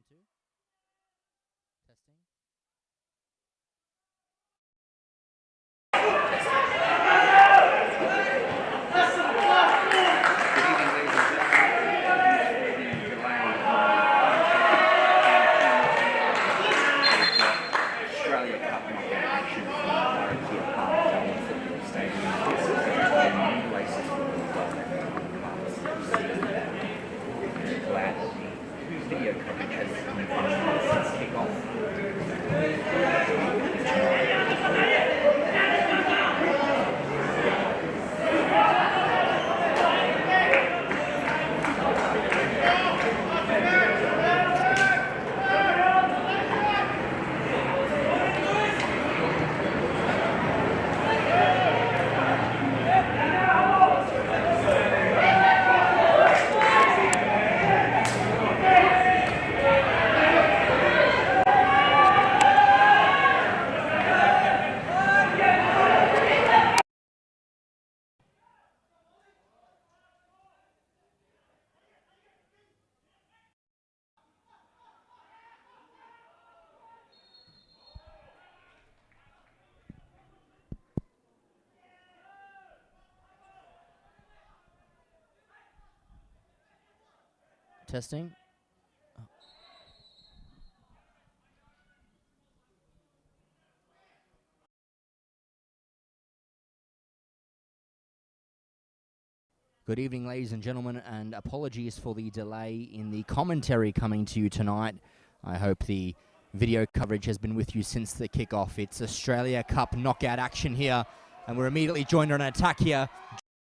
1, 2. Testing. Australia Cup knockout action Football Stadium. Decisive football club glad the video coverage has continued since kick-off. Testing. Good evening, ladies and gentlemen, and apologies for the delay in the commentary coming to you tonight. I hope the video coverage has been with you since the kickoff. It's Australia Cup knockout action here, and we're immediately joined on an attack here.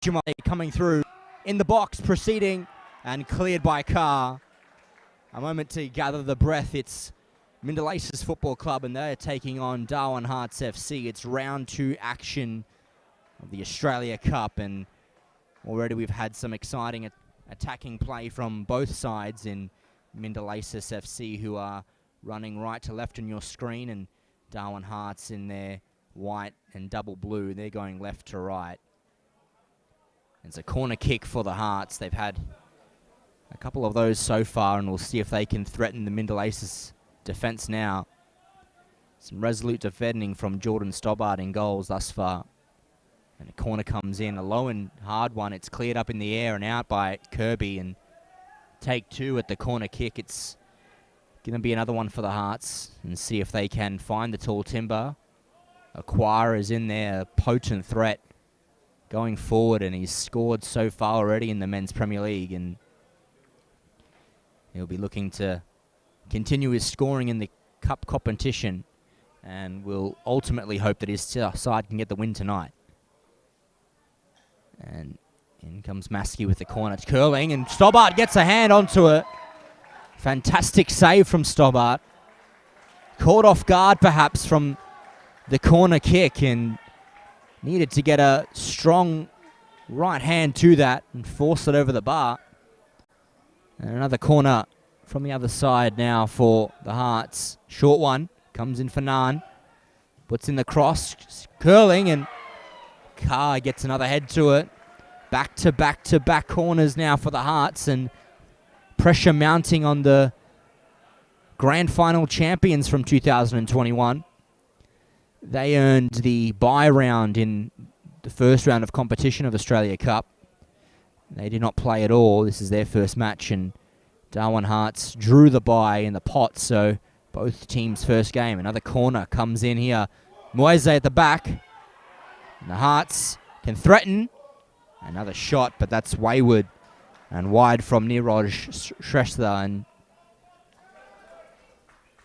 Jumai coming through in the box, proceeding, and cleared by Carr. A moment to gather the breath. It's Mindil Football Club, and they're taking on Darwin Hearts FC. It's round 2 action of the Australia Cup, and already we've had some exciting attacking play from both sides in Mindil FC, who are running right to left on your screen, and Darwin Hearts in their white and double blue. They're going left to right. It's a corner kick for the Hearts. They've had a couple of those so far, and we'll see if they can threaten the Mindil defence now. Some resolute defending from Jordan Stobbart in goals thus far. And a corner comes in, a low and hard one. It's cleared up in the air and out by Kirby, and take 2 at the corner kick. It's going to be another one for the Hearts, and see if they can find the tall timber. Acquire is in there, a potent threat going forward, and he's scored so far already in the Men's Premier League, and he'll be looking to continue his scoring in the Cup competition, and will ultimately hope that his side can get the win tonight. And in comes Maskey with the corner. It's curling, and Stobbart gets a hand onto it. Fantastic save from Stobbart. Caught off guard, perhaps, from the corner kick, and needed to get a strong right hand to that and force it over the bar. And another corner from the other side now for the Hearts. Short one. Comes in for Nan. Puts in the cross. Curling, and Carr gets another head to it. Back to back corners now for the Hearts, and pressure mounting on the grand final champions from 2021. They earned the bye round in the first round of competition of Australia Cup. They did not play at all. This is their first match, and Darwin Hearts drew the bye in the pot, so both teams' first game. Another corner comes in here. Moise at the back. And the Hearts can threaten. Another shot, but that's wayward and wide from Niroj Shrestha, and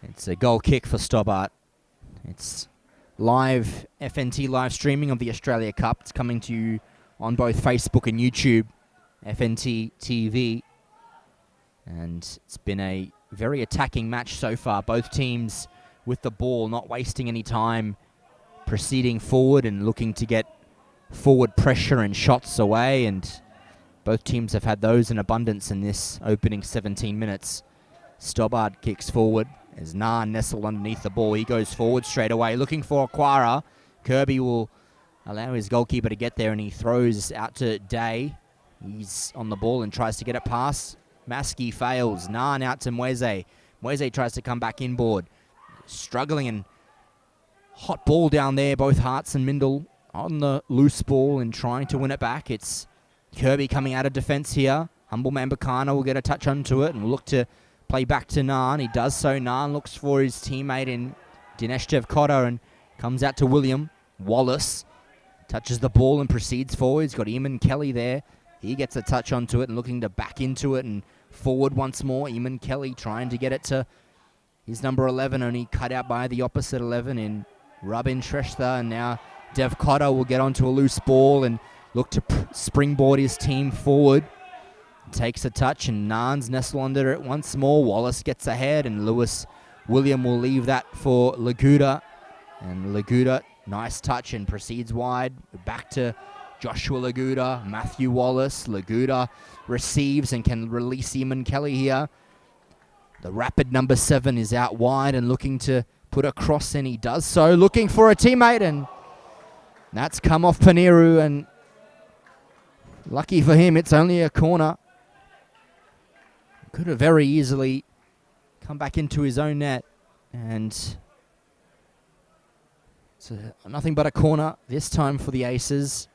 it's a goal kick for Stobbart. It's live FNT live streaming of the Australia Cup. It's coming to you on both Facebook and YouTube, FNT TV. And it's been a very attacking match so far. Both teams with the ball, not wasting any time, proceeding forward and looking to get forward pressure and shots away, and both teams have had those in abundance in this opening 17 minutes. Stobbart kicks forward as Nan nestled underneath the ball. He goes forward straight away, looking for Acquara. Kirby will allow his goalkeeper to get there, and he throws out to Day. He's on the ball and tries to get it past. Maskey fails. Nan out to Moise. Weze tries to come back inboard. Struggling, and hot ball down there. Both Hearts and Mindil on the loose ball and trying to win it back. It's Kirby coming out of defence here. Humble Man Bakana will get a touch onto it and will look to play back to Naan. He does so. Naan looks for his teammate in Dinesh Devkota and comes out to William. Wallace touches the ball and proceeds forward. He's got Eamon Kelly there. He gets a touch onto it and looking to back into it and forward once more. Eamon Kelly trying to get it to his number 11, only cut out by the opposite 11 in Rubin Shrestha. And now Devkota will get onto a loose ball and look to springboard his team forward. Takes a touch and Naan's nestled under it once more. Wallace gets ahead and Lewis William will leave that for Laguda. And Laguda, nice touch and proceeds wide. Back to Joshua Laguda, Matthew Wallace. Laguda receives and can release Eamon Kelly here. The rapid number 7 is out wide and looking to put a cross in. He does so, looking for a teammate, and that's come off Paneru, and lucky for him, it's only a corner. Could have very easily come back into his own net, and it's nothing but a corner this time for the Aces.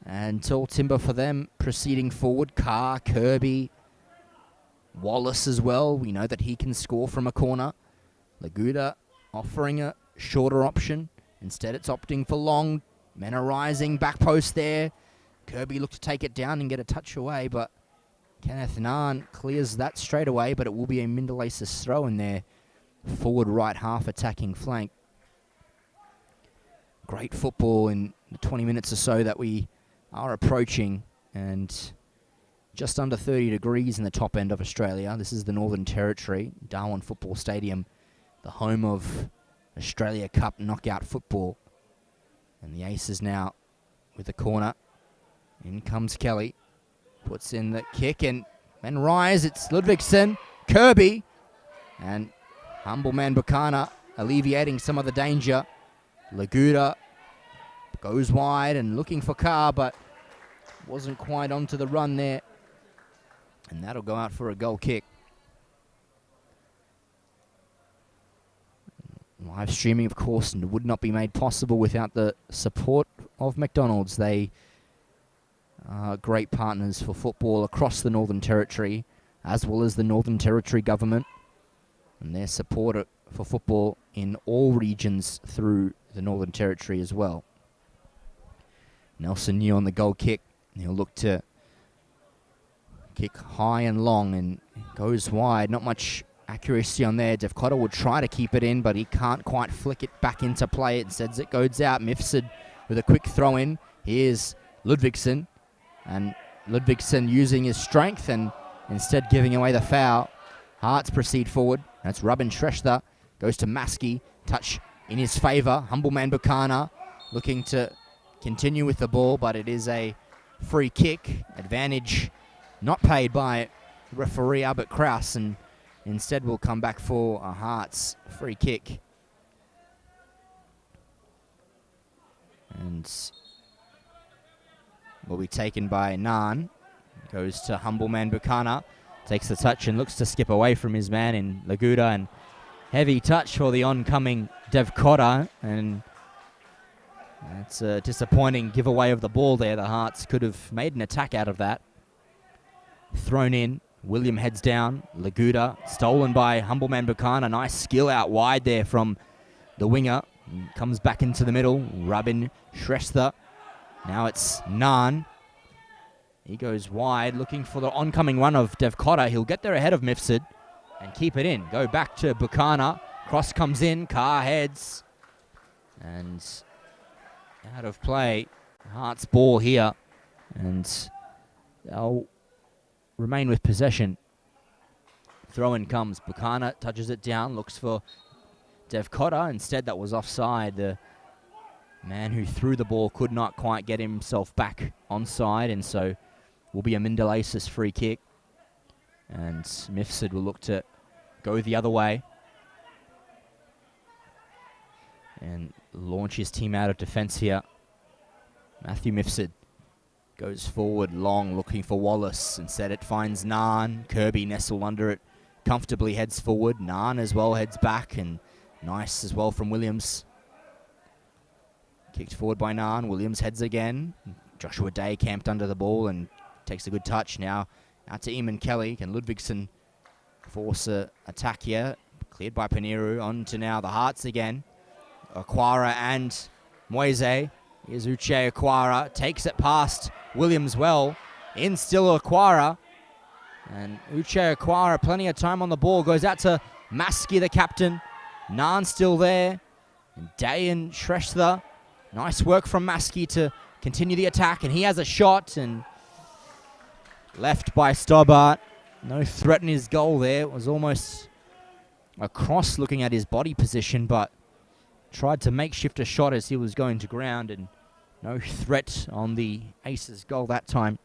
And tall timber for them proceeding forward. Carr, Kirby, Wallace as well. We know that he can score from a corner. Laguda offering a shorter option. Instead it's opting for long. Men are rising, back post there. Kirby looked to take it down and get a touch away, but Kenneth Naan clears that straight away, but it will be a Mindil Aces throw in their forward right half attacking flank. Great football in the 20 minutes or so that we are approaching, and just under 30 degrees in the top end of Australia. This is the Northern Territory, Darwin Football Stadium, the home of Australia Cup knockout football. And the Aces now with the corner. In comes Kelly. Puts in the kick and then rise. It's Ludvigsen, Kirby, and Humble Man Bakana alleviating some of the danger. Laguda goes wide and looking for Carr, but wasn't quite onto the run there. And that'll go out for a goal kick. Live streaming, of course, would not be made possible without the support of McDonald's. They are great partners for football across the Northern Territory, as well as the Northern Territory government, and their support for football in all regions through the Northern Territory as well. Nelson New on the goal kick. He'll look to kick high and long and goes wide. Not much accuracy on there. Devkota will try to keep it in, but he can't quite flick it back into play. Instead, it goes out. Mifsud with a quick throw in. Here's Ludvigsen. And Ludvigsen using his strength and instead giving away the foul. Hearts proceed forward. That's Rubin Shrestha. Goes to Maskey. Touch in his favour. Humble Man Bakana looking to continue with the ball, but it is a free kick. Advantage not paid by referee Albert Kraus, and instead will come back for a Hearts free kick. And will be taken by Naan. Goes to Humble Man Bakana. Takes the touch and looks to skip away from his man in Laguda, and heavy touch for the oncoming Devkota, and it's a disappointing giveaway of the ball there. The Hearts could have made an attack out of that. Thrown in. William heads down. Laguda stolen by Humble Man Bakana. Nice skill out wide there from the winger. Comes back into the middle. Rubin Shrestha. Now it's Naan. He goes wide looking for the oncoming run of Devkota. He'll get there ahead of Mifsud and keep it in. Go back to Bakana. Cross comes in. Carr heads. And out of play. Hearts ball here. And they'll remain with possession. Throw in comes. Bakana touches it down. Looks for Devkota. Instead, that was offside. The man who threw the ball could not quite get himself back onside, and so will be a Mindil Aces free kick. And Mifsud will look to go the other way and launch his team out of defence here. Matthew Mifsud goes forward long, looking for Wallace. Instead it finds Naan. Kirby nestled under it. comfortably heads forward. Naan as well heads back, and nice as well from Williams. Kicked forward by Naan. Williams heads again. Joshua Day camped under the ball and takes a good touch. Now out to Eamon Kelly. Can Ludvigsen force a attack here? Cleared by Paniru. On to now the Hearts again. Aquara and Moise. Here's Uche Aquara. Takes it past Williams well. In still Aquara. And Uche Aquara, plenty of time on the ball. Goes out to Maskey, the captain. Naan still there. And Day and Shrestha. Nice work from Maskey to continue the attack. And he has a shot. And left by Stobbart. No threat in his goal there. It was almost a cross looking at his body position, but tried to makeshift a shot as he was going to ground, and no threat on the Aces goal that time.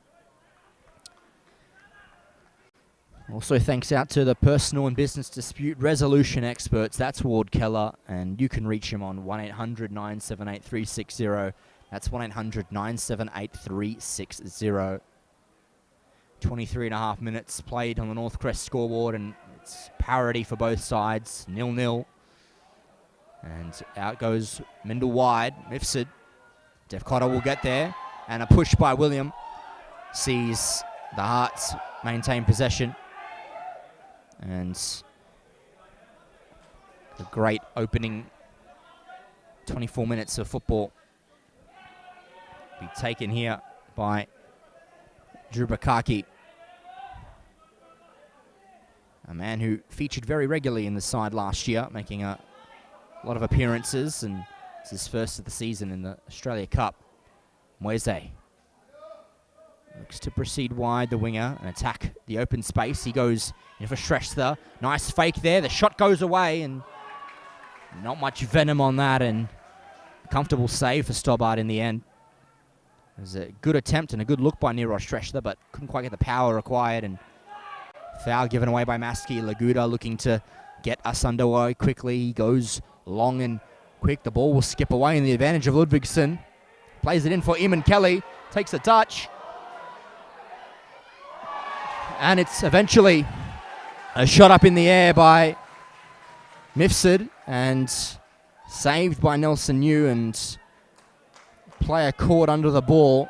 Also thanks out to the personal and business dispute resolution experts. That's Ward Keller, and you can reach him on 1-800-978-360. That's 1-800-978-360. 23.5 minutes played on the Northcrest scoreboard, and it's parity for both sides, 0-0. And out goes Mindil wide. Mifsud. Def Cotter will get there. And a push by William sees the Hearts maintain possession. And a great opening 24 minutes of football be taken here by Drew Bukaki, a man who featured very regularly in the side last year, making a lot of appearances, and it's his first of the season in the Australia Cup. Moise looks to proceed wide, the winger, and attack the open space. He goes in for Shrestha. Nice fake there. The shot goes away, and not much venom on that, and a comfortable save for Stobbart in the end. It was a good attempt and a good look by Nirosh Shrestha, but couldn't quite get the power required, and foul given away by Maskey. Laguda looking to get us underway quickly. He goes long and quick. The ball will skip away in the advantage of Ludvigsen. Plays it in for Eamon Kelly. Takes a touch. And it's eventually a shot up in the air by Mifsud and saved by Nelson Yu, and player caught under the ball.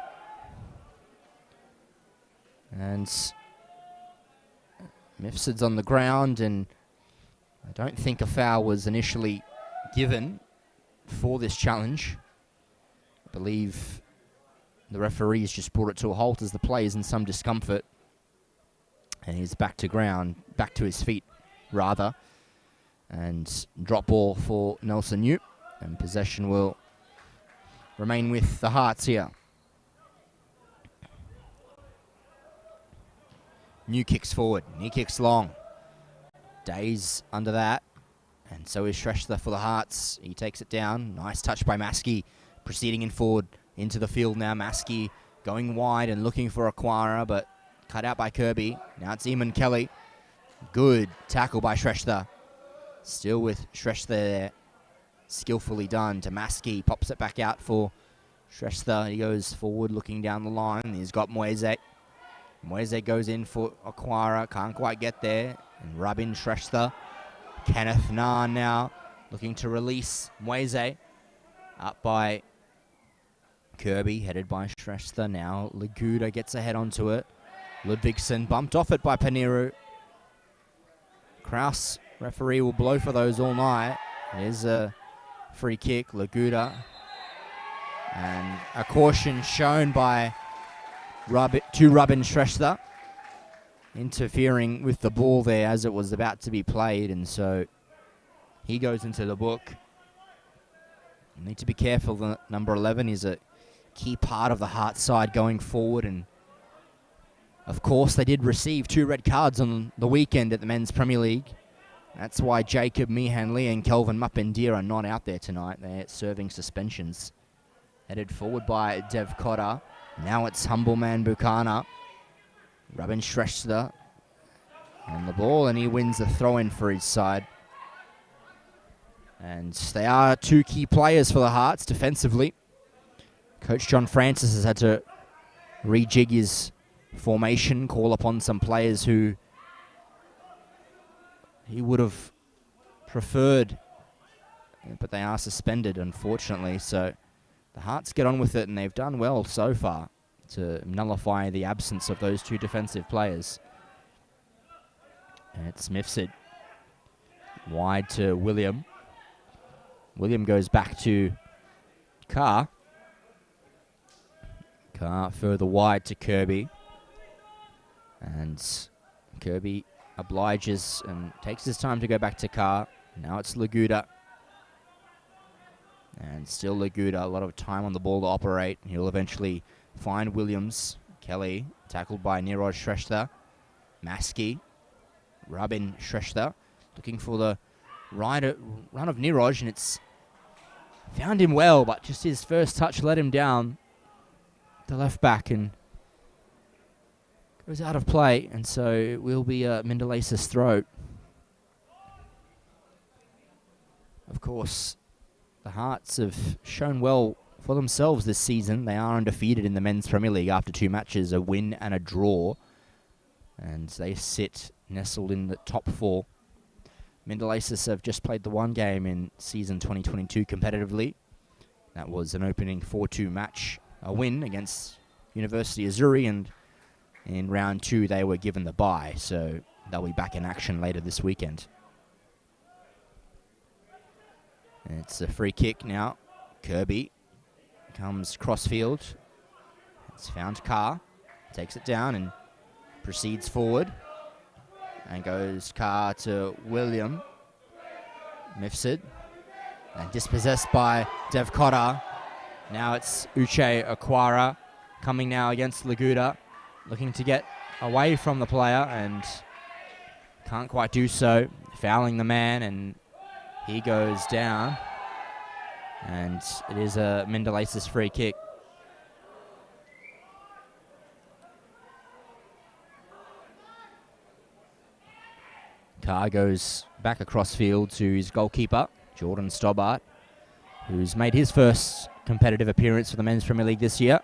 And Mifsud's on the ground, and I don't think a foul was initially given for this challenge. I believe the referees just brought it to a halt as the player's in some discomfort. And he's back to ground, back to his feet, rather. And drop ball for Nelson Yu. And possession will remain with the Hearts here. New kicks forward. He kicks long. Day's under that. And so is Shrestha for the Hearts. He takes it down. Nice touch by Maskey. Proceeding in forward into the field now. Maskey going wide and looking for Aquara, but cut out by Kirby. Now it's Eamon Kelly. Good tackle by Shrestha. Still with Shrestha there. Skillfully done to Maskey. Pops it back out for Shrestha. He goes forward looking down the line. He's got Moise. Moise goes in for Aquara. Can't quite get there. And rub in Shrestha. Kenneth Naan now looking to release Moise. Up by Kirby, headed by Shrestha. Now Laguda gets ahead onto it. Ludvigsen bumped off it by Paniru. Kraus, referee, will blow for those all night. There's a free kick, Laguda. And a caution shown by Robin Shrestha, interfering with the ball there as it was about to be played, and so he goes into the book. You need to be careful. The number 11 is a key part of the Hearts side going forward, and of course they did receive 2 red cards on the weekend at the Men's Premier League. That's why Jacob Mihanli and Kelvin Mappendir are not out there tonight. They're serving suspensions. Headed forward by Dev Cotter. Now it's Humble Man Buchanan. Robin Shrestha and the ball, and he wins the throw-in for his side. And they are 2 key players for the Hearts defensively. Coach John Francis has had to rejig his formation, call upon some players who he would have preferred, but they are suspended, unfortunately. So the Hearts get on with it, and they've done well so far to nullify the absence of those two defensive players. And it's Mifsud. Wide to William. William goes back to Carr. Carr further wide to Kirby. And Kirby obliges and takes his time to go back to Carr. Now it's Laguda. And still Laguda, a lot of time on the ball to operate. He'll eventually find Williams. Kelly, tackled by Niraj Shrestha. Maskey, Rabin Shrestha, looking for the run of Niraj, and it's found him well, but just his first touch let him down. The left back, and goes out of play, and so it will be Mindil throat. Of course, the Hearts have shown well for themselves this season. They are undefeated in the Men's Premier League after 2 matches, a win and a draw. And they sit nestled in the top 4. Mindil have just played the 1 game in season 2022 competitively. That was an opening 4-2 match, a win against University of Zurich, and in round 2 they were given the bye, so they'll be back in action later this weekend. And it's a free kick now. Kirby comes crossfield. It's found Carr, takes it down and proceeds forward. And goes Carr to William. Mifsud. And dispossessed by Dev Cotter. Now it's Uche Aquara coming now against Laguda. Looking to get away from the player and can't quite do so. Fouling the man, and he goes down. And it is a Mindil free kick. Carr goes back across field to his goalkeeper, Jordan Stobbart, who's made his first competitive appearance for the Men's Premier League this year.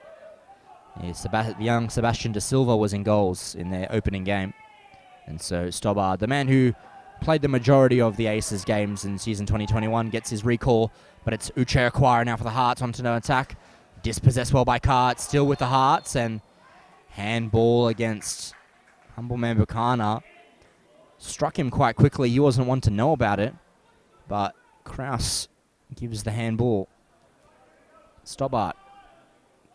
The young Sebastian De Silva was in goals in their opening game. And so Stobbart, the man who played the majority of the Aces games in season 2021, gets his recall. But it's Uche Aquara now for the Hearts onto no attack. Dispossessed well by Carr. It's still with the Hearts, and handball against Humbleman Buchanan. Struck him quite quickly. He wasn't one to know about it, but Kraus gives the handball. Stobbart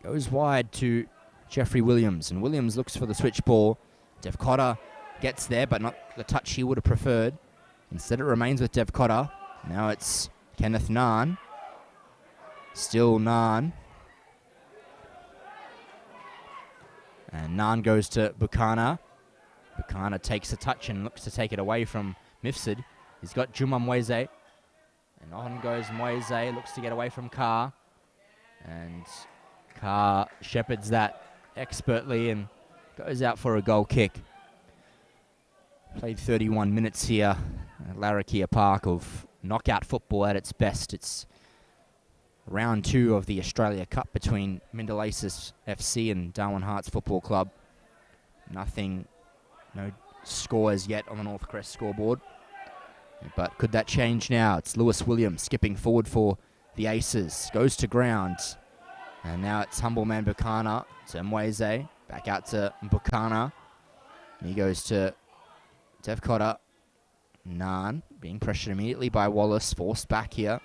goes wide to Jeffrey Williams, and Williams looks for the switch ball. Dev Cotter gets there, but not the touch he would have preferred. Instead it remains with Dev Cotter. Now it's Kenneth Naan. Still Naan. And Naan goes to Buchanan. Buchanan takes a touch and looks to take it away from Mifsud. He's got Juma Mweze. And on goes Mweze, looks to get away from Carr. And Carr shepherds that expertly and goes out for a goal kick. Played 31 minutes here at Larrakia Park of knockout football at its best. It's round 2 of the Australia Cup between Mindil FC and Darwin Hearts Football Club. No scores yet on the North Crest scoreboard. But could that change now? It's Lewis Williams skipping forward for the Aces. Goes to ground. And now it's Humbleman Buchanan to Mweze. Back out to Buchanan. He goes to Dev Cotter. Naan being pressured immediately by Wallace. Forced back here.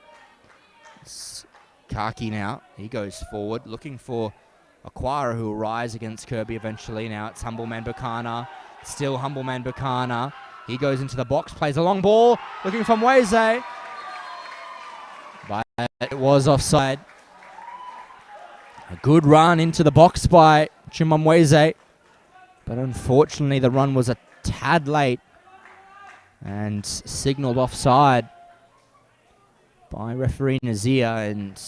It's Kaki now. He goes forward looking for Aquara, who will rise against Kirby eventually. Now it's Humbleman Buchanan. Still Humbleman Buchanan. He goes into the box, plays a long ball, looking for Mweze. But it was offside. A good run into the box by Juma Mweze. But unfortunately the run was a tad late and signalled offside by referee Nazir. And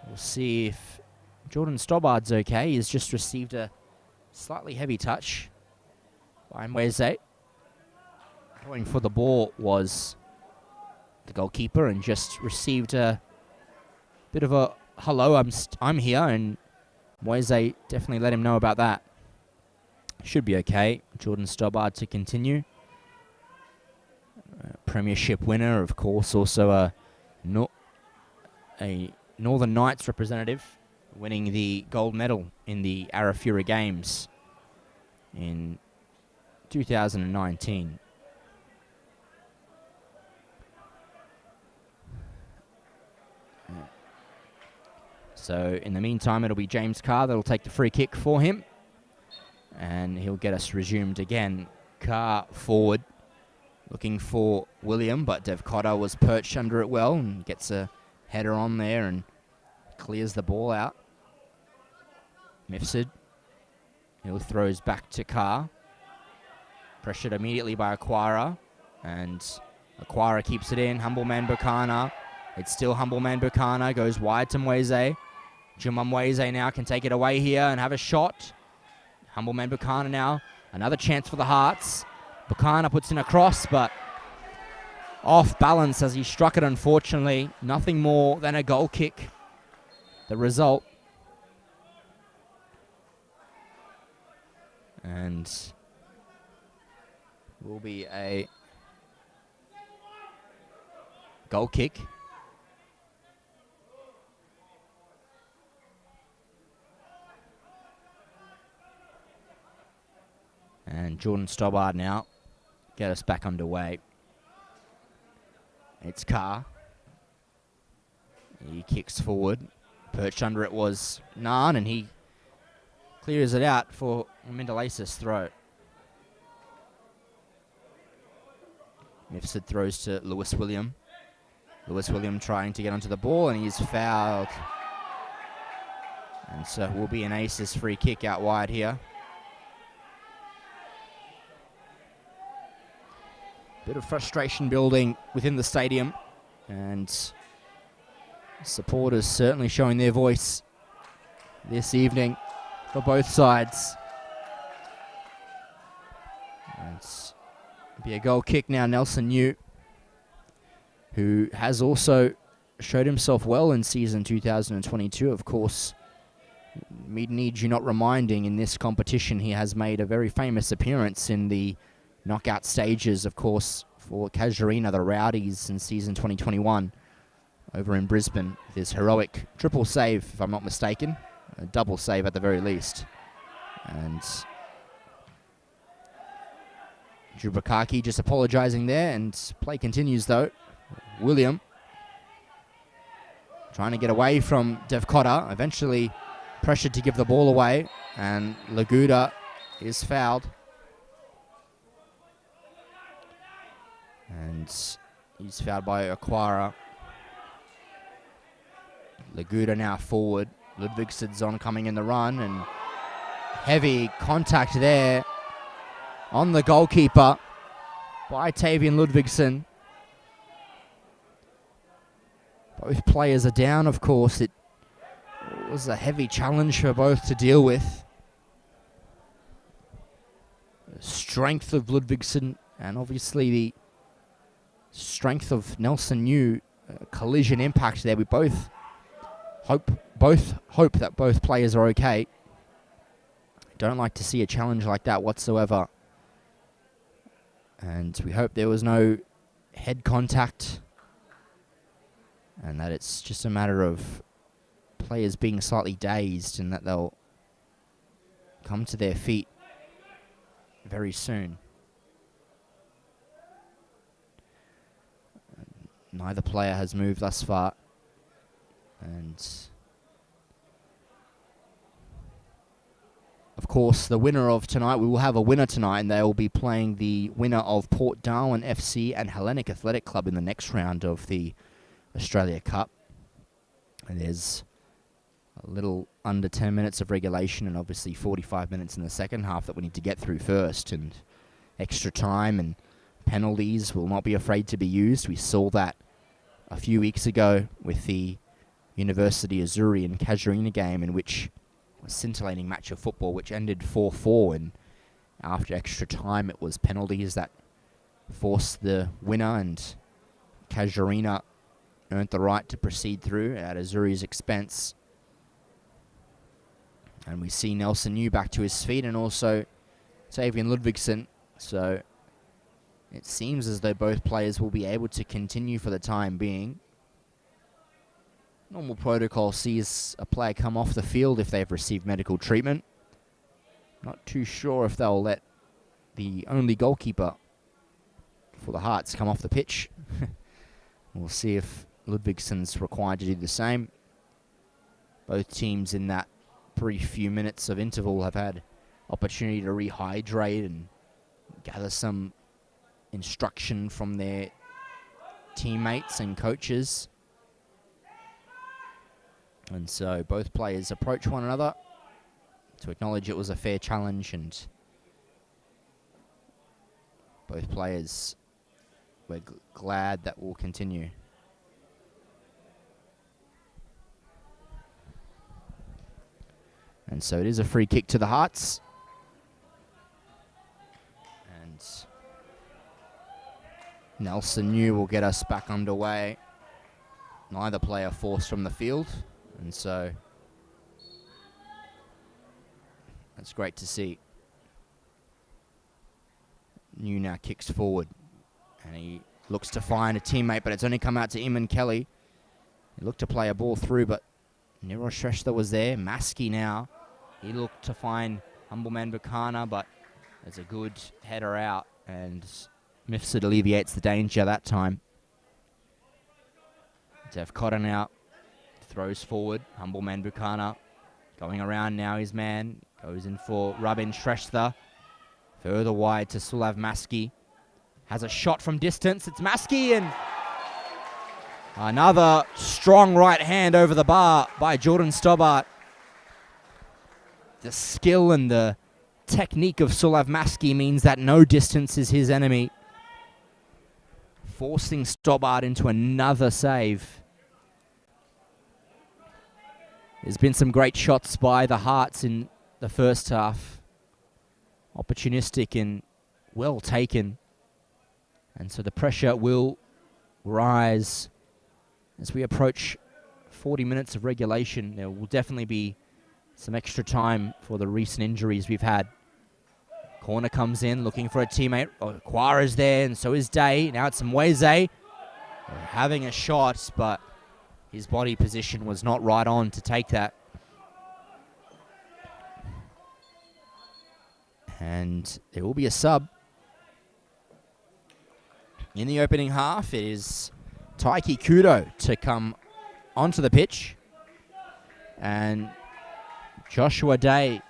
we'll see if Jordan Stobbart's okay. He's just received a slightly heavy touch by Mweze. Going for the ball was the goalkeeper and just received a bit of a hello, I'm here, and Mweze definitely let him know about that. Should be okay. Jordan Stobbart to continue. Premiership winner, of course, also a Northern Knights representative, winning the gold medal in the Arafura Games in 2019. So in the meantime, it'll be James Carr that'll take the free kick for him, and he'll get us resumed again. Carr forward, looking for William, but Dev Cotter was perched under it well and gets a header on there and clears the ball out. Mifsud, he'll throws back to Carr, pressured immediately by Aquara, and Aquara keeps it in. Humbleman Bukana, it's still Humbleman Bukana, goes wide to Mweze. Juma Mweze now can take it away here and have a shot. Humbleman Bukana now, another chance for the Hearts. Bukana puts in a cross, but off balance as he struck it, unfortunately. Nothing more than a goal kick. The result. And will be a goal kick. And Jordan Stobbard now get us back underway. It's Carr. He kicks forward. Perched under it was Naan, and he clears it out for a Mindil throw. Mifsud throws to Lewis William. Lewis William trying to get onto the ball, and he's fouled. And so it will be an Aces free kick out wide here. Bit of frustration building within the stadium, and supporters certainly showing their voice this evening for both sides. And it's be a goal kick now. Nelson New, who has also showed himself well in season 2022, of course. Need you not reminding, in this competition he has made a very famous appearance in the knockout stages, of course, for Casuarina, the Rowdies, in season 2021 over in Brisbane. With his heroic triple save, if I'm not mistaken, a double save at the very least. And Drew Bukaki just apologising there, and play continues though. William trying to get away from Dev Cotter, eventually pressured to give the ball away, and Laguda is fouled. And he's fouled by Aquara. Laguda now forward. Ludvigsson's on coming in the run, and heavy contact there on the goalkeeper by Tavian Ludvigsson. Both players are down, of course. It was a heavy challenge for both to deal with. The strength of Ludvigsson and obviously the strength of Nelson New, collision impact there. We both hope that both players are okay. Don't like to see a challenge like that whatsoever. And we hope there was no head contact, and that it's just a matter of players being slightly dazed, and that they'll come to their feet very soon. Neither player has moved thus far. And of course, the winner of tonight, we will have a winner tonight, and they will be playing the winner of Port Darwin FC and Hellenic Athletic Club in the next round of the Australia Cup. And there's a little under 10 minutes of regulation, and obviously 45 minutes in the second half that we need to get through first, and extra time and penalties will not be afraid to be used. We saw that a few weeks ago with the University Azzurri and Casuarina game, in which a scintillating match of football which ended 4-4, and after extra time it was penalties that forced the winner, and Casuarina earned the right to proceed through at Azzurri's expense. And we see Nelson New back to his feet, and also Tavian Ludvigsson. So It seems as though both players will be able to continue for the time being. Normal protocol sees a player come off the field if they've received medical treatment. Not too sure if they'll let the only goalkeeper for the Hearts come off the pitch. We'll see if Ludvigson's required to do the same. Both teams in that brief few minutes of interval have had opportunity to rehydrate and gather some instruction from their teammates and coaches. And so both players approach one another to acknowledge it was a fair challenge, and both players were glad that will continue. And so it is a free kick to the Hearts. And Nelson New will get us back underway. Neither player forced from the field, and so that's great to see. New now kicks forward, and he looks to find a teammate, but it's only come out to Eamon Kelly. He looked to play a ball through, but Nero Shrestha was there. Maskey now. He looked to find Humbleman Buchanan, but there's a good header out, and Mifsud alleviates the danger that time. Dev Cotter now throws forward. Humbleman Buchanan going around now. His man goes in for Rabin Shrestha. Further wide to Sulav Maskey. Has a shot from distance. It's Maskey, and another strong right hand over the bar by Jordan Stobbart. The skill and the technique of Sulav Maskey means that no distance is his enemy, forcing Stobbart into another save. There's been some great shots by the Hearts in the first half. Opportunistic and well taken. And so the pressure will rise as we approach 40 minutes of regulation. There will definitely be some extra time for the recent injuries we've had. Corner comes in, looking for a teammate. Oh, Quara's there, and so is Day. Now it's Mweze. Having a shot, but his body position was not right on to take that. And there will be a sub. In the opening half, it is Taiki Kudo to come onto the pitch. And Joshua Day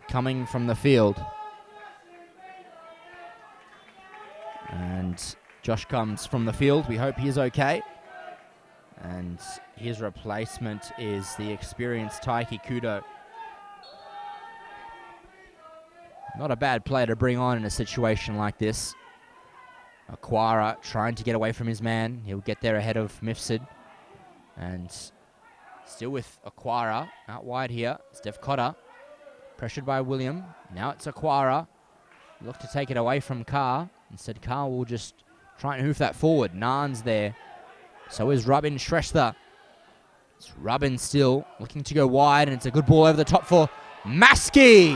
coming from the field. And Josh comes from the field. We hope he's okay. And his replacement is the experienced Taiki Kudo. Not a bad player to bring on in a situation like this. Aquara trying to get away from his man. He'll get there ahead of Mifsud. And still with Aquara out wide here. It's Dev Cotter. Pressured by William. Now it's Aquara. Look to take it away from Carr. Instead, Carr will just try and hoof that forward. Narn's there. So is Rabin Shrestha. It's Rabin still looking to go wide, and it's a good ball over the top for Maskey.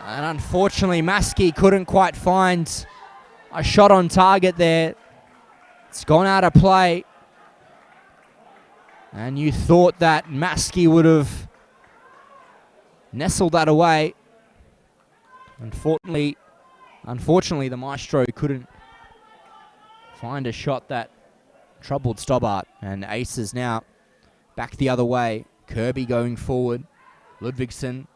And unfortunately, Maskey couldn't quite find a shot on target there. It's gone out of play. And you thought that Maskey would have nestled that away. Unfortunately, the Maestro couldn't find a shot that troubled Stobbart. And Aces now back the other way. Kirby going forward. Ludvigsson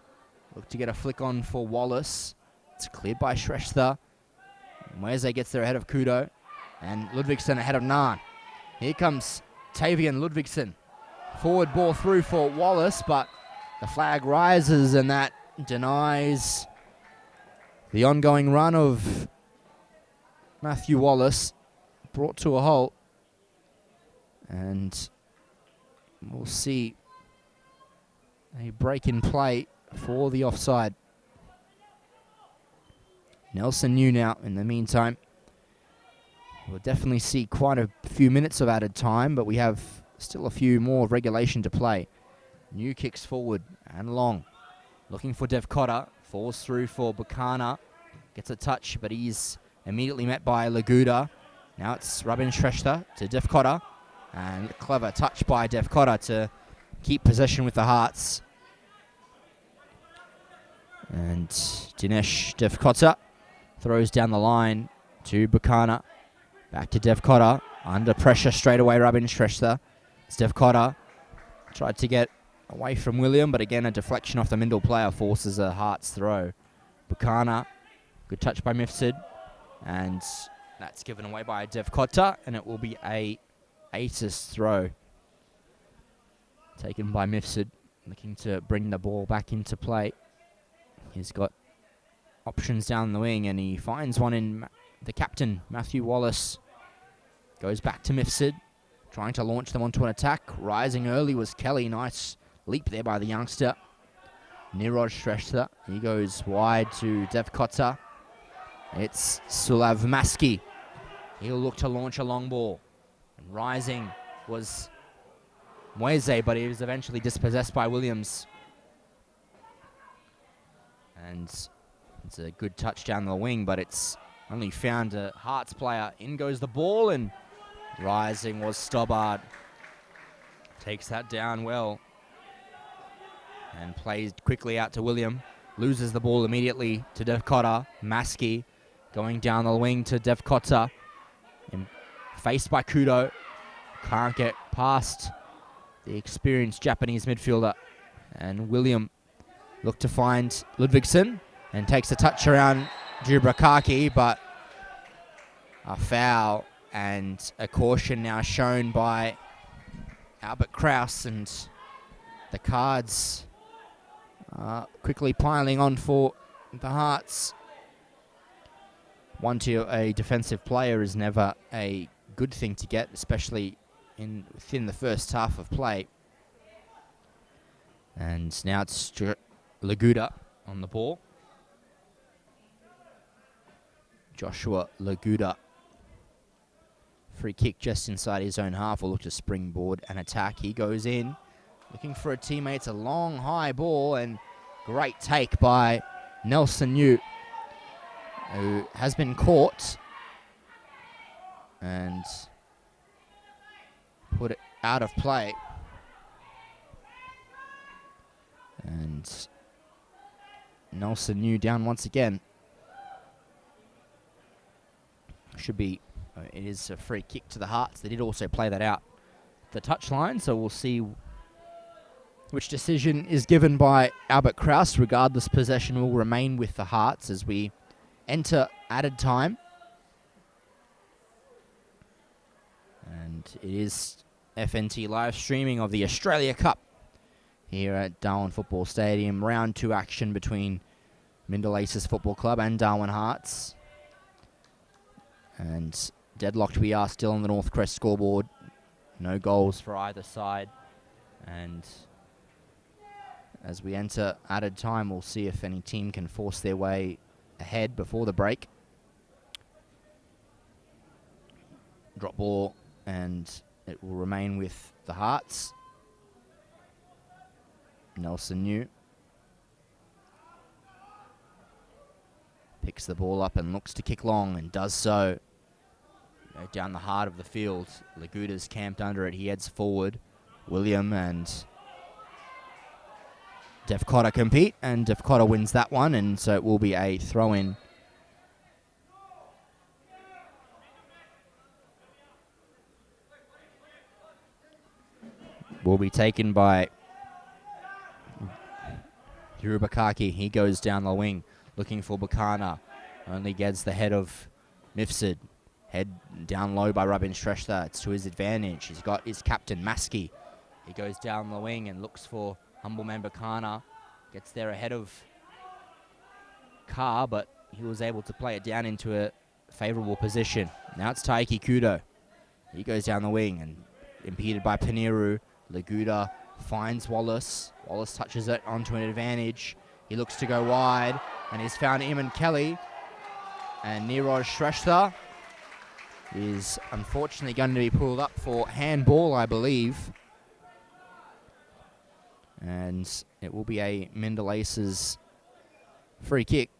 look to get a flick on for Wallace. It's cleared by Shrestha. Mweze gets there ahead of Kudo. And Ludvigsson ahead of Narn. Here comes Tavian Ludvigsson. Forward ball through for Wallace, but the flag rises, and that denies the ongoing run of Matthew Wallace, brought to a halt. And we'll see a break in play for the offside. Nelson New now in the meantime. We'll definitely see quite a few minutes of added time, but we have still a few more of regulation to play. New kicks forward and long. Looking for Dev Cotter. Falls through for Buchanan. Gets a touch, but he's immediately met by Laguda. Now it's Robin Shrestha to Def Cotter. And clever touch by Def Cotter to keep possession with the Hearts. And Dinesh Def Cotter throws down the line to Bukana. Back to Def Cotter. Under pressure straight away, Robin Shrestha. It's Def Cotter. Tried to get away from William, but again a deflection off the Mindil player forces a Hearts throw. Bukana, good touch by Mifsud. And that's given away by Def Cotter, and it will be a Aces throw. Taken by Mifsud, looking to bring the ball back into play. He's got options down the wing, and he finds one in the captain, Matthew Wallace. Goes back to Mifsud, trying to launch them onto an attack. Rising early was Kelly. Nice leap there by the youngster. Niroj Shrestha, he goes wide to Def Cotter. It's Sulav Maski. He'll look to launch a long ball. And rising was Moise, but he was eventually dispossessed by Williams. And it's a good touch down the wing, but it's only found a Hearts player. In goes the ball, and rising was Stobbart. Takes that down well. And plays quickly out to William. Loses the ball immediately to Def Cotter. Maski going down the wing to Def Cotter. Faced by Kudo. Can't get past the experienced Japanese midfielder. And William looked to find Ludvigsen and takes a touch around Dubrakaki, but a foul and a caution now shown by Albert Kraus, and the cards quickly piling on for the Hearts. 1 to a defensive player is never a good thing to get, especially within the first half of play. And now it's Laguda on the ball. Joshua Laguda. Free kick just inside his own half. Will look to springboard and attack. He goes in, looking for a teammate. It's a long, high ball, and great take by Nelson Yu, who has been caught and put it out of play. And Nelson Yu down once again. Should be, it is a free kick to the Hearts. They did also play that out the touchline, so we'll see which decision is given by Albert Kraus. Regardless, possession will remain with the Hearts as we enter added time. And it is FNT live streaming of the Australia Cup here at Darwin Football Stadium. Round 2 action between Mindil Aces Football Club and Darwin Hearts. And deadlocked we are still on the North Crest scoreboard. No goals for either side. And as we enter added time, we'll see if any team can force their way ahead before the break. Drop ball, and it will remain with the Hearts. Nelson Yu picks the ball up and looks to kick long, and does so. Down the heart of the field. Laguda's camped under it. He heads forward. William and Def Cotter compete, and Def Cotter wins that one, and so it will be a throw-in. Will be taken by Urubakaki. He goes down the wing, looking for Bukana. Only gets the head of Mifsud. Head down low by Robin Shrestha. It's to his advantage. He's got his captain, Maski. He goes down the wing and looks for humble man Bukana. Gets there ahead of Carr, but he was able to play it down into a favourable position. Now it's Taiki Kudo. He goes down the wing and impeded by Paniru. Laguda finds Wallace. Wallace touches it onto an advantage. He looks to go wide, and he's found Eamon Kelly. And Niroj Shrestha is unfortunately going to be pulled up for handball, I believe. And it will be a Mindil Aces free kick.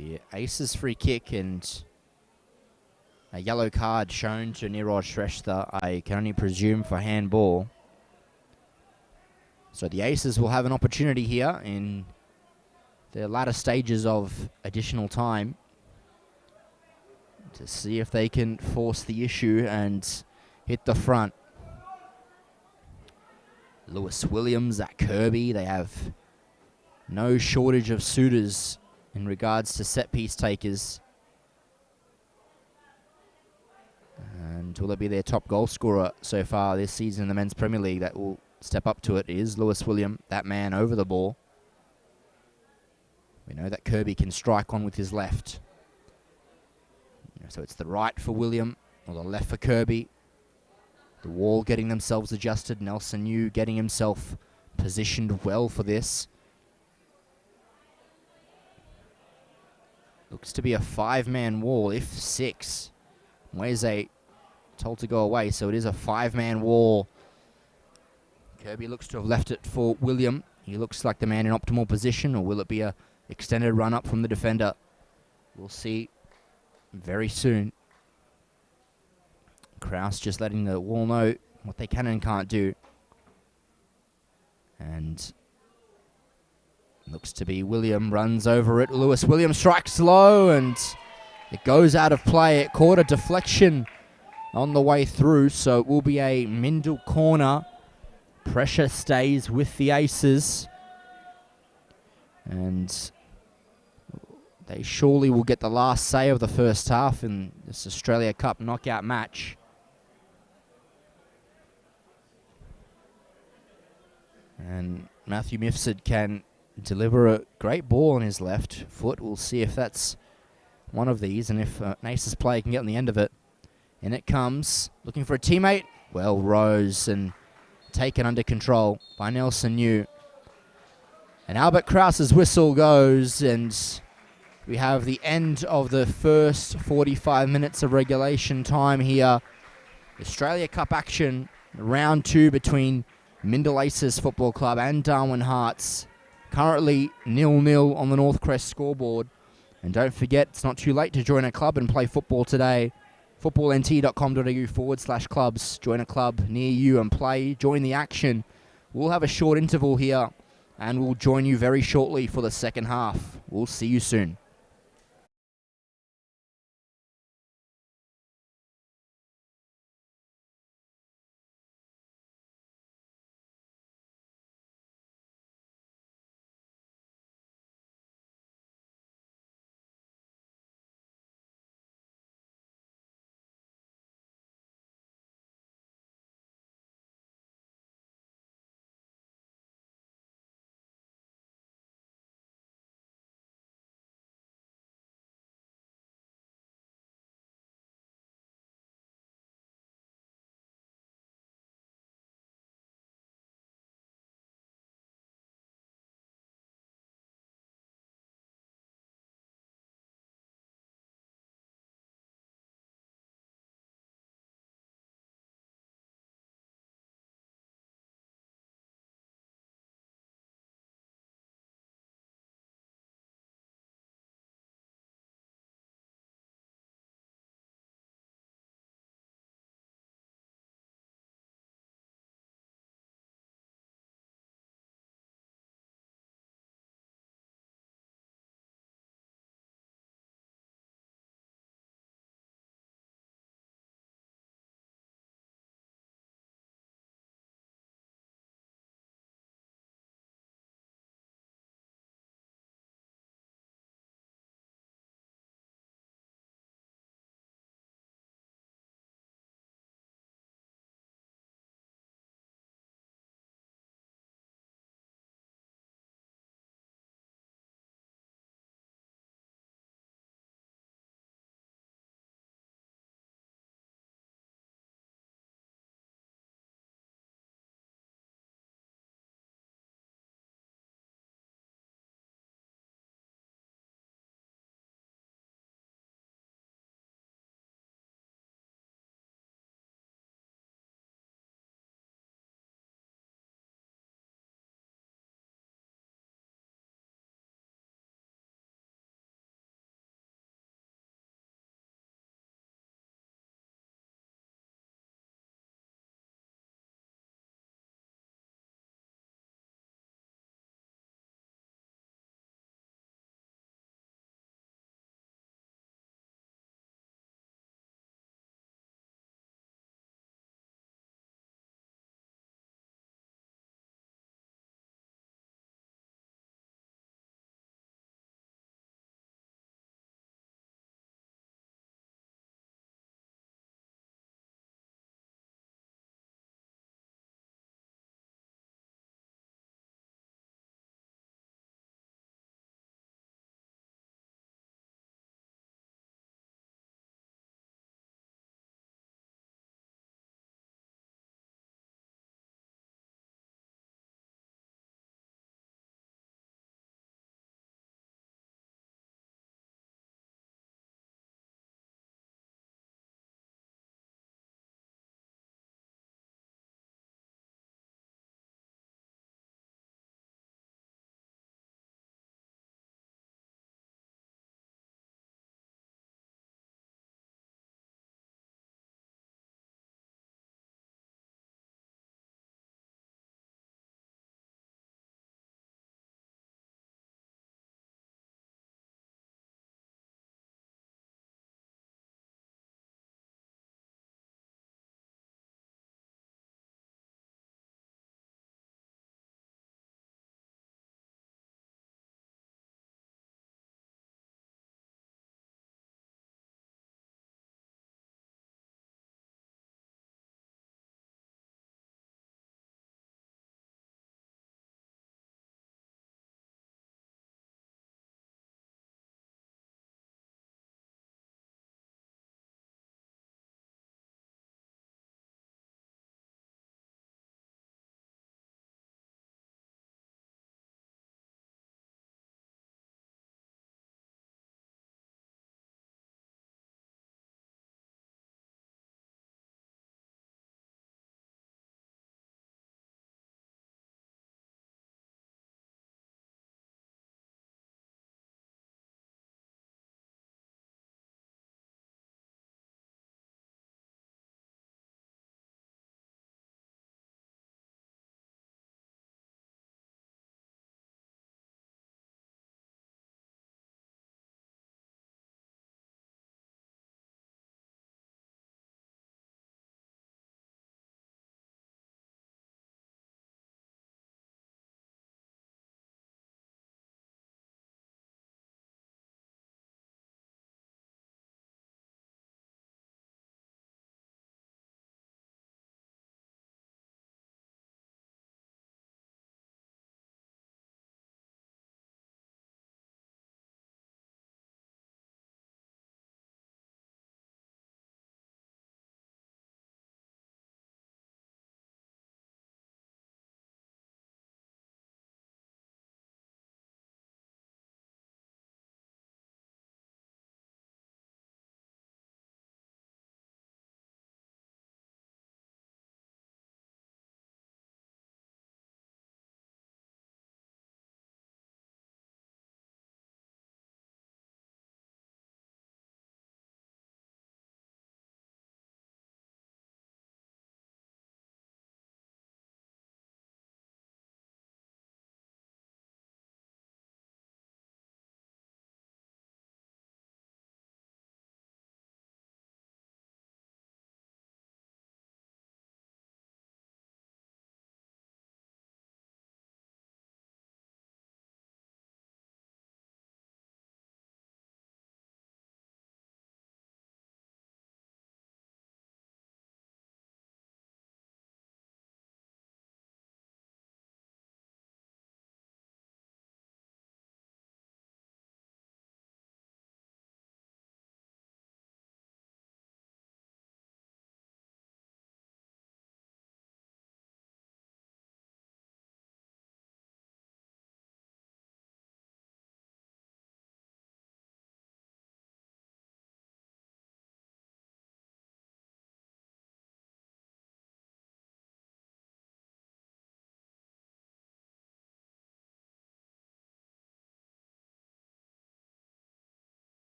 Be an Aces free kick and a yellow card shown to Niraj Shrestha, I can only presume for handball. So the Aces will have an opportunity here in the latter stages of additional time to see if they can force the issue and hit the front. Lewis Williams at Kirby, they have no shortage of suitors in regards to set piece takers. And will it be their top goal scorer so far this season in the Men's Premier League that will step up to it? Is Lewis Williams, that man over the ball. We know that Kirby can strike on with his left. So it's the right for William, or the left for Kirby. The Wall getting themselves adjusted. Nelson Yu getting himself positioned well for this. Looks to be a 5-man wall, if 6. Mweze told to go away, so it is a 5-man wall. Kirby looks to have left it for William. He looks like the man in optimal position, or will it be a extended run up from the defender? We'll see very soon. Kraus just letting the Wall know what they can and can't do. And looks to be William runs over it. Lewis Williams strikes low and it goes out of play. It caught a deflection on the way through, so it will be a Mindil corner. Pressure stays with the Aces. And they surely will get the last say of the first half in this Australia Cup knockout match. And Matthew Mifsud can deliver a great ball on his left foot. We'll see if that's one of these and if an Aces player can get on the end of it. And it comes, looking for a teammate. Well, Rose and taken under control by Nelson Yu. And Albert Krause's whistle goes, and we have the end of the first 45 minutes of regulation time here. Australia Cup action, round 2 between Mindil Aces Football Club and Darwin Hearts. Currently 0-0 on the Northcrest scoreboard. And don't forget, it's not too late to join a club and play football today. footballnt.com.au/clubs. Join a club near you and play. Join the action. We'll have a short interval here, and we'll join you very shortly for the second half. We'll see you soon.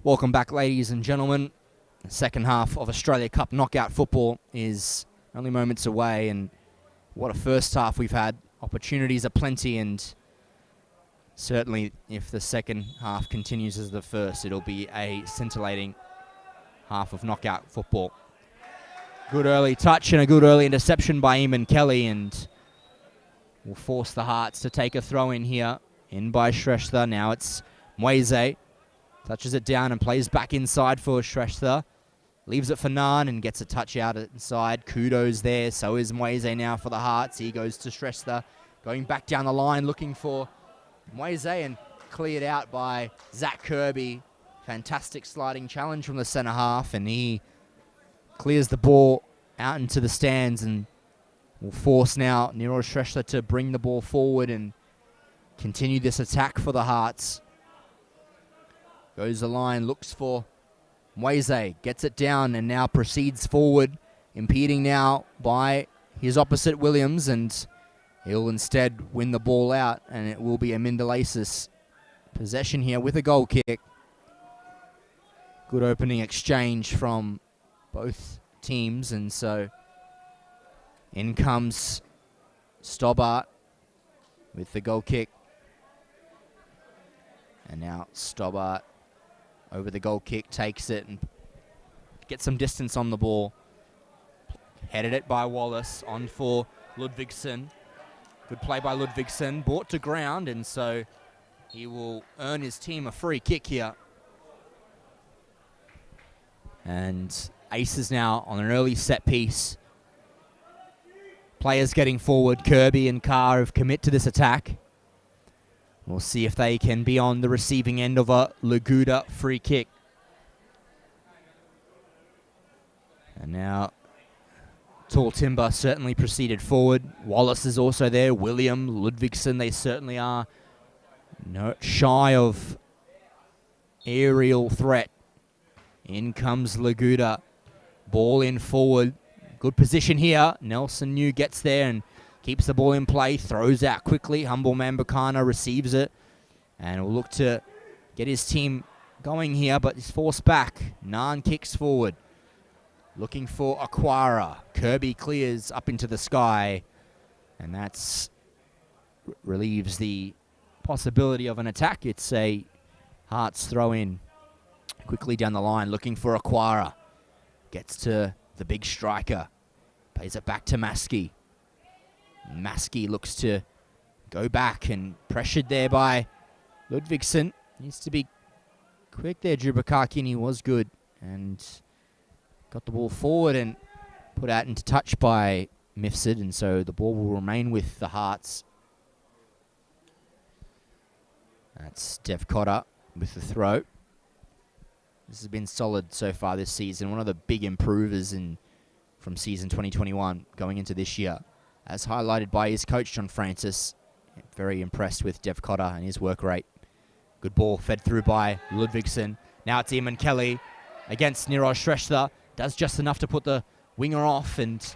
Welcome back, ladies and gentlemen. The second half of Australia Cup knockout football is only moments away, and what a first half we've had. Opportunities are plenty, and certainly if the second half continues as the first, it'll be a scintillating half of knockout football. Good early touch and a good early interception by Eamon Kelly, and will force the Hearts to take a throw in here. In by Shrestha. Now it's Mweze. Touches it down and plays back inside for Shrestha. Leaves it for Nan and gets a touch out inside. Kudos there. So is Mweze now for the Hearts. He goes to Shrestha. Going back down the line looking for Mweze and cleared out by Zach Kirby. Fantastic sliding challenge from the centre half, and he clears the ball out into the stands and will force now Niroj Shrestha to bring the ball forward and continue this attack for the Hearts. Goes the line, looks for Mweze, gets it down and now proceeds forward, impeding now by his opposite Williams, and he'll instead win the ball out, and it will be a Mindil possession here with a goal kick. Good opening exchange from both teams, and so in comes Stobbart with the goal kick. And now Stobbart over the goal kick, takes it and gets some distance on the ball. Headed it by Wallace, on for Ludvigsson. Good play by Ludvigsson, brought to ground, and so he will earn his team a free kick here. And Aces now on an early set piece. Players getting forward. Kirby and Carr have commit to this attack. We'll see if they can be on the receiving end of a Laguda free kick. And now Tall Timber certainly proceeded forward. Wallace is also there. William, Ludvigsson, they certainly are not shy of aerial threat. In comes Laguda. Ball in forward. Good position here. Nelson New gets there and keeps the ball in play. Throws out quickly. Humble Mambakana receives it. And will look to get his team going here, but he's forced back. Nan kicks forward. Looking for Aquara. Kirby clears up into the sky. And that's relieves the possibility of an attack. It's a Hearts throw in. Quickly down the line, looking for Aquara. Gets to the big striker. Plays it back to Maskey. Maskey looks to go back and pressured there by Ludvigsson. Needs to be quick there, Drubakaki, and he was good. And got the ball forward and put out into touch by Mifsud, and so the ball will remain with the Hearts. That's Dev Cotter with the throw. This has been solid so far this season. One of the big improvers from season 2021 going into this year. As highlighted by his coach, John Francis. Very impressed with Dev Cotter and his work rate. Good ball fed through by Ludvigsson. Now it's Eamon Kelly against Niroj Shrestha. Does just enough to put the winger off, and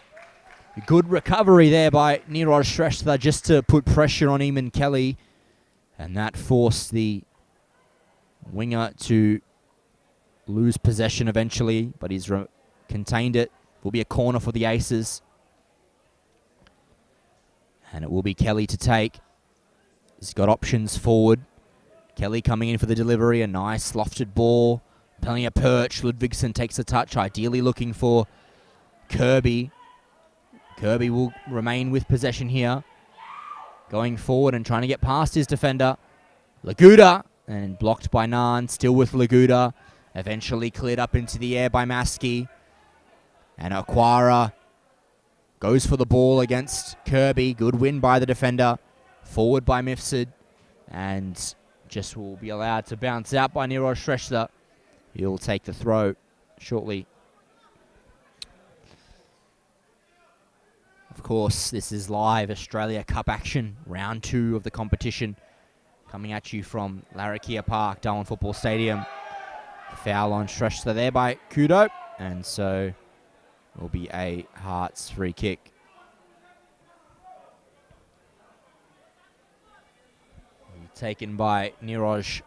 a good recovery there by Niroj Shrestha just to put pressure on Eamon Kelly. And that forced the winger to lose possession eventually, but he's contained it. Will be a corner for the Aces. And it will be Kelly to take. He's got options forward. Kelly coming in for the delivery. A nice lofted ball. Plenty of perch. Ludvigsson takes a touch, ideally looking for Kirby. Kirby will remain with possession here. Going forward and trying to get past his defender. Laguda. And blocked by Nan. Still with Laguda. Eventually cleared up into the air by Maskey. And Aquara goes for the ball against Kirby. Good win by the defender. Forward by Mifsud. And just will be allowed to bounce out by Niroj Shrestha. He'll take the throw shortly. Of course, this is live Australia Cup action. Round 2 of the competition. Coming at you from Larrakia Park, Darwin Football Stadium. Foul on Shrestha there by Kudo. And so it will be a Hearts free kick. Taken by Niroj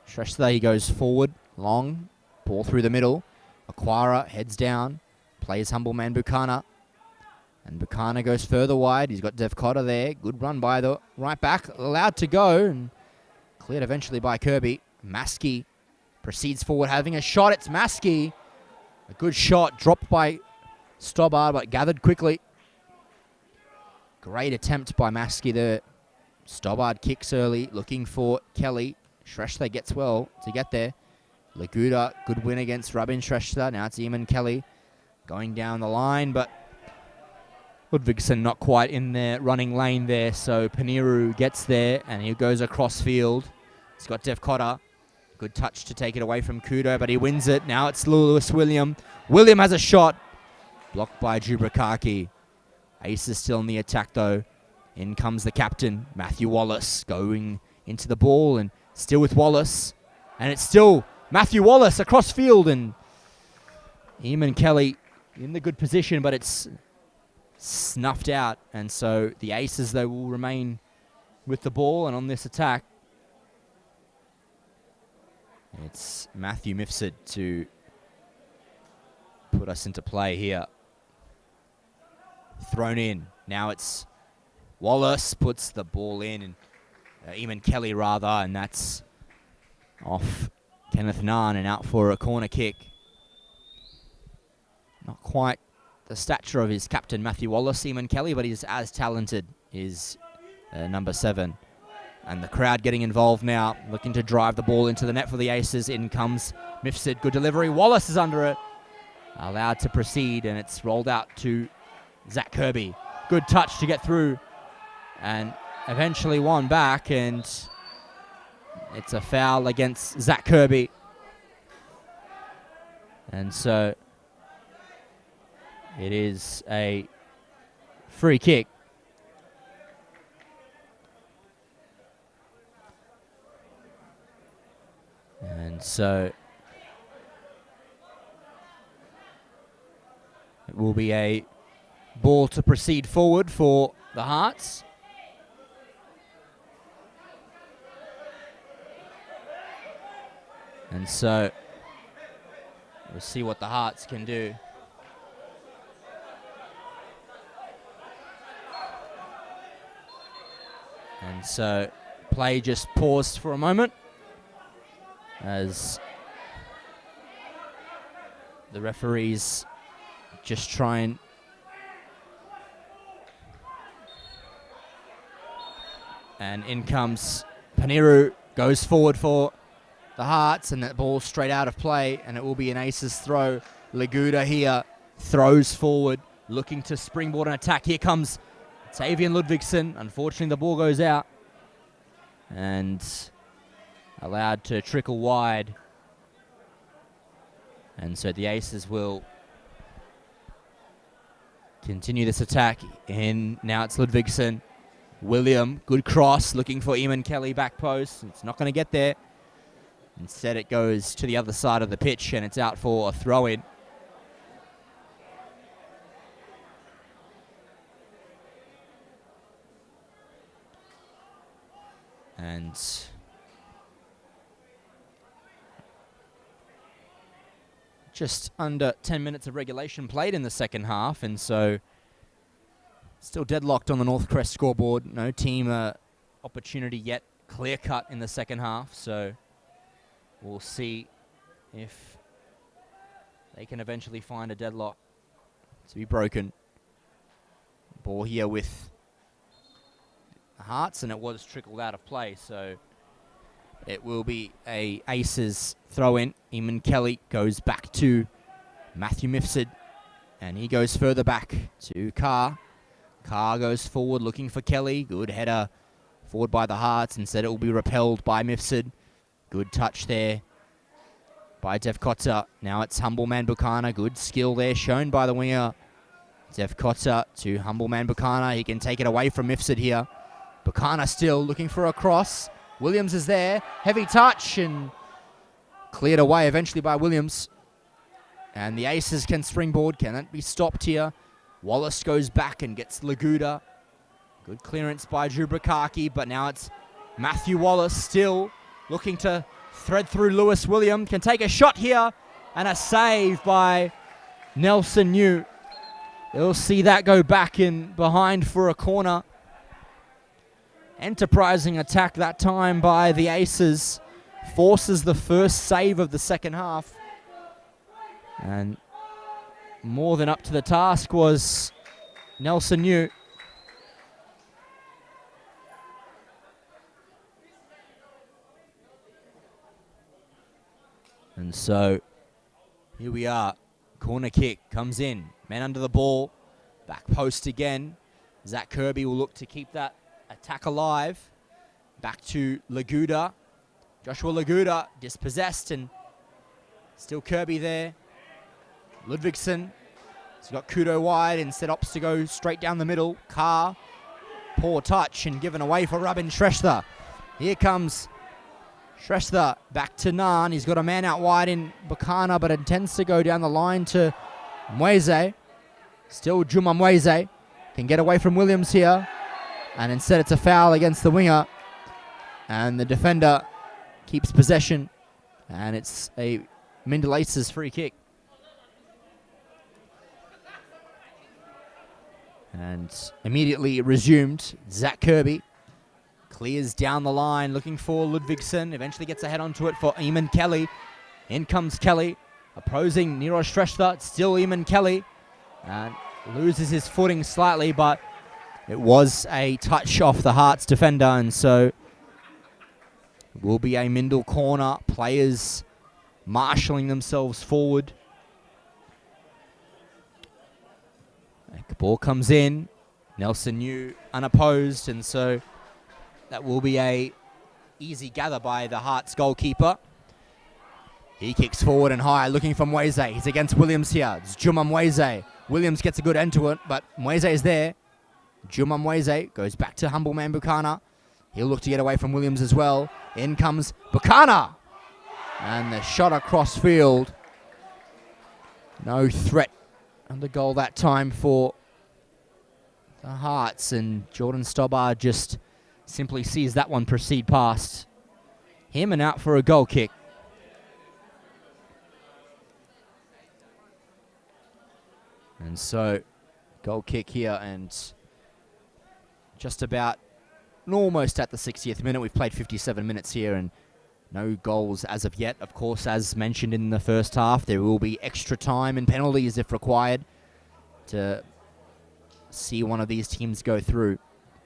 Shrestha. He goes forward, long. Ball through the middle. Aquara heads down. Plays humble man Buchanan. And Buchanan goes further wide. He's got Dev Cotter there. Good run by the right back. Allowed to go. And cleared eventually by Kirby. Maskey proceeds forward having a shot. It's Maskey. A good shot. Dropped by Stobbard but gathered quickly. Great attempt by Maskey there. Stobbard kicks early. Looking for Kelly. Shrestha gets well to get there. Laguda, good win against Robin Shrestha. Now it's Eamon Kelly going down the line, but Ludvigsen not quite in the running lane there, so Paniru gets there, and he goes across field. He's got Dev Cotter. Good touch to take it away from Kudo, but he wins it. Now it's Lewis William. William has a shot. Blocked by Jubrakaki. Ace is still in the attack, though. In comes the captain, Matthew Wallace, going into the ball, and still with Wallace. And it's still Matthew Wallace across field, and Eamon Kelly in the good position, but it's snuffed out. And so the Aces, though, will remain with the ball, and on this attack, it's Matthew Mifsud to put us into play here. Thrown in. Now it's Wallace puts the ball in, and Eamon Kelly rather, and that's off Kenneth Nahn and out for a corner kick. Not quite the stature of his captain Matthew Wallace, Eamon Kelly, but he's as talented as number 7. And the crowd getting involved now, looking to drive the ball into the net for the Aces. In comes Mifsud, good delivery. Wallace is under it. Allowed to proceed, and it's rolled out to Zach Kirby. Good touch to get through, and eventually won back, and it's a foul against Zach Kirby. And so it is a free kick. And so it will be a ball to proceed forward for the Hearts. And so we'll see what the Hearts can do. And so play just paused for a moment as the referees just try and in comes Paniru, goes forward for the Hearts, and that ball straight out of play, and it will be an Aces throw. Laguda here throws forward, looking to springboard an attack. Here comes Tavian Ludvigsen. Unfortunately, the ball goes out and allowed to trickle wide. And so the Aces will continue this attack. And now it's Ludvigsen. William, good cross, looking for Eamon Kelly back post. It's not going to get there. Instead, it goes to the other side of the pitch, and it's out for a throw-in. And just under 10 minutes of regulation played in the second half, and so still deadlocked on the North Crest scoreboard. No team opportunity yet clear-cut in the second half, so we'll see if they can eventually find a deadlock to be broken. Ball here with the Hearts, and it was trickled out of play, so it will be a Aces throw-in. Eamon Kelly goes back to Matthew Mifsud, and he goes further back to Carr. Carr goes forward looking for Kelly. Good header forward by the Hearts. Instead, it will be repelled by Mifsud. Good touch there by Dev Cotter. Now it's Humble Man Buchanan. Good skill there shown by the winger. Dev Cotter to Humble Man Buchanan. He can take it away from Mifsud here. Buchanan still looking for a cross. Williams is there. Heavy touch and cleared away eventually by Williams. And the Aces can springboard. Can it be stopped here? Wallace goes back and gets Laguda. Good clearance by Jubrakaki, but now it's Matthew Wallace still looking to thread through Lewis William. Can take a shot here. And a save by Nelson New. They'll see that go back in behind for a corner. Enterprising attack that time by the Aces. Forces the first save of the second half. And more than up to the task was Nelson New. And so here we are. Corner kick comes in. Man under the ball. Back post again. Zach Kirby will look to keep that attack alive. Back to Laguda. Joshua Laguda dispossessed, and still Kirby there. Ludvigsen. He's got Kudo wide and set opts to go straight down the middle. Carr. Poor touch and given away for Rabin Shrestha. Here comes Shrestha back to Nan. He's got a man out wide in Bukana, but intends to go down the line to Mweze. Still Juma Mweze. Can get away from Williams here. And instead it's a foul against the winger. And the defender keeps possession. And it's a Mindil Aces free kick. And immediately resumed. Zach Kirby clears down the line, looking for Ludvigsen. Eventually gets a head onto it for Eamon Kelly. In comes Kelly, opposing Nero Shrestha. It's still Eamon Kelly. And loses his footing slightly, but it was a touch off the Hearts defender, and so it will be a Mindil corner. Players marshalling themselves forward. The ball comes in. Nelson New unopposed, and so that will be a easy gather by the Hearts goalkeeper. He kicks forward and high, looking for Mweze. He's against Williams here. It's Juma Mweze. Williams gets a good end to it, but Mweze is there. Juma Mweze goes back to humble man Bukana. He'll look to get away from Williams as well. In comes Bukana. And the shot across field. No threat on the goal that time for the Hearts, and Jordan Stobbard just simply sees that one proceed past him and out for a goal kick. And so, goal kick here, and just about almost at the 60th minute. We've played 57 minutes here and no goals as of yet. Of course, as mentioned in the first half, there will be extra time and penalties if required to see one of these teams go through.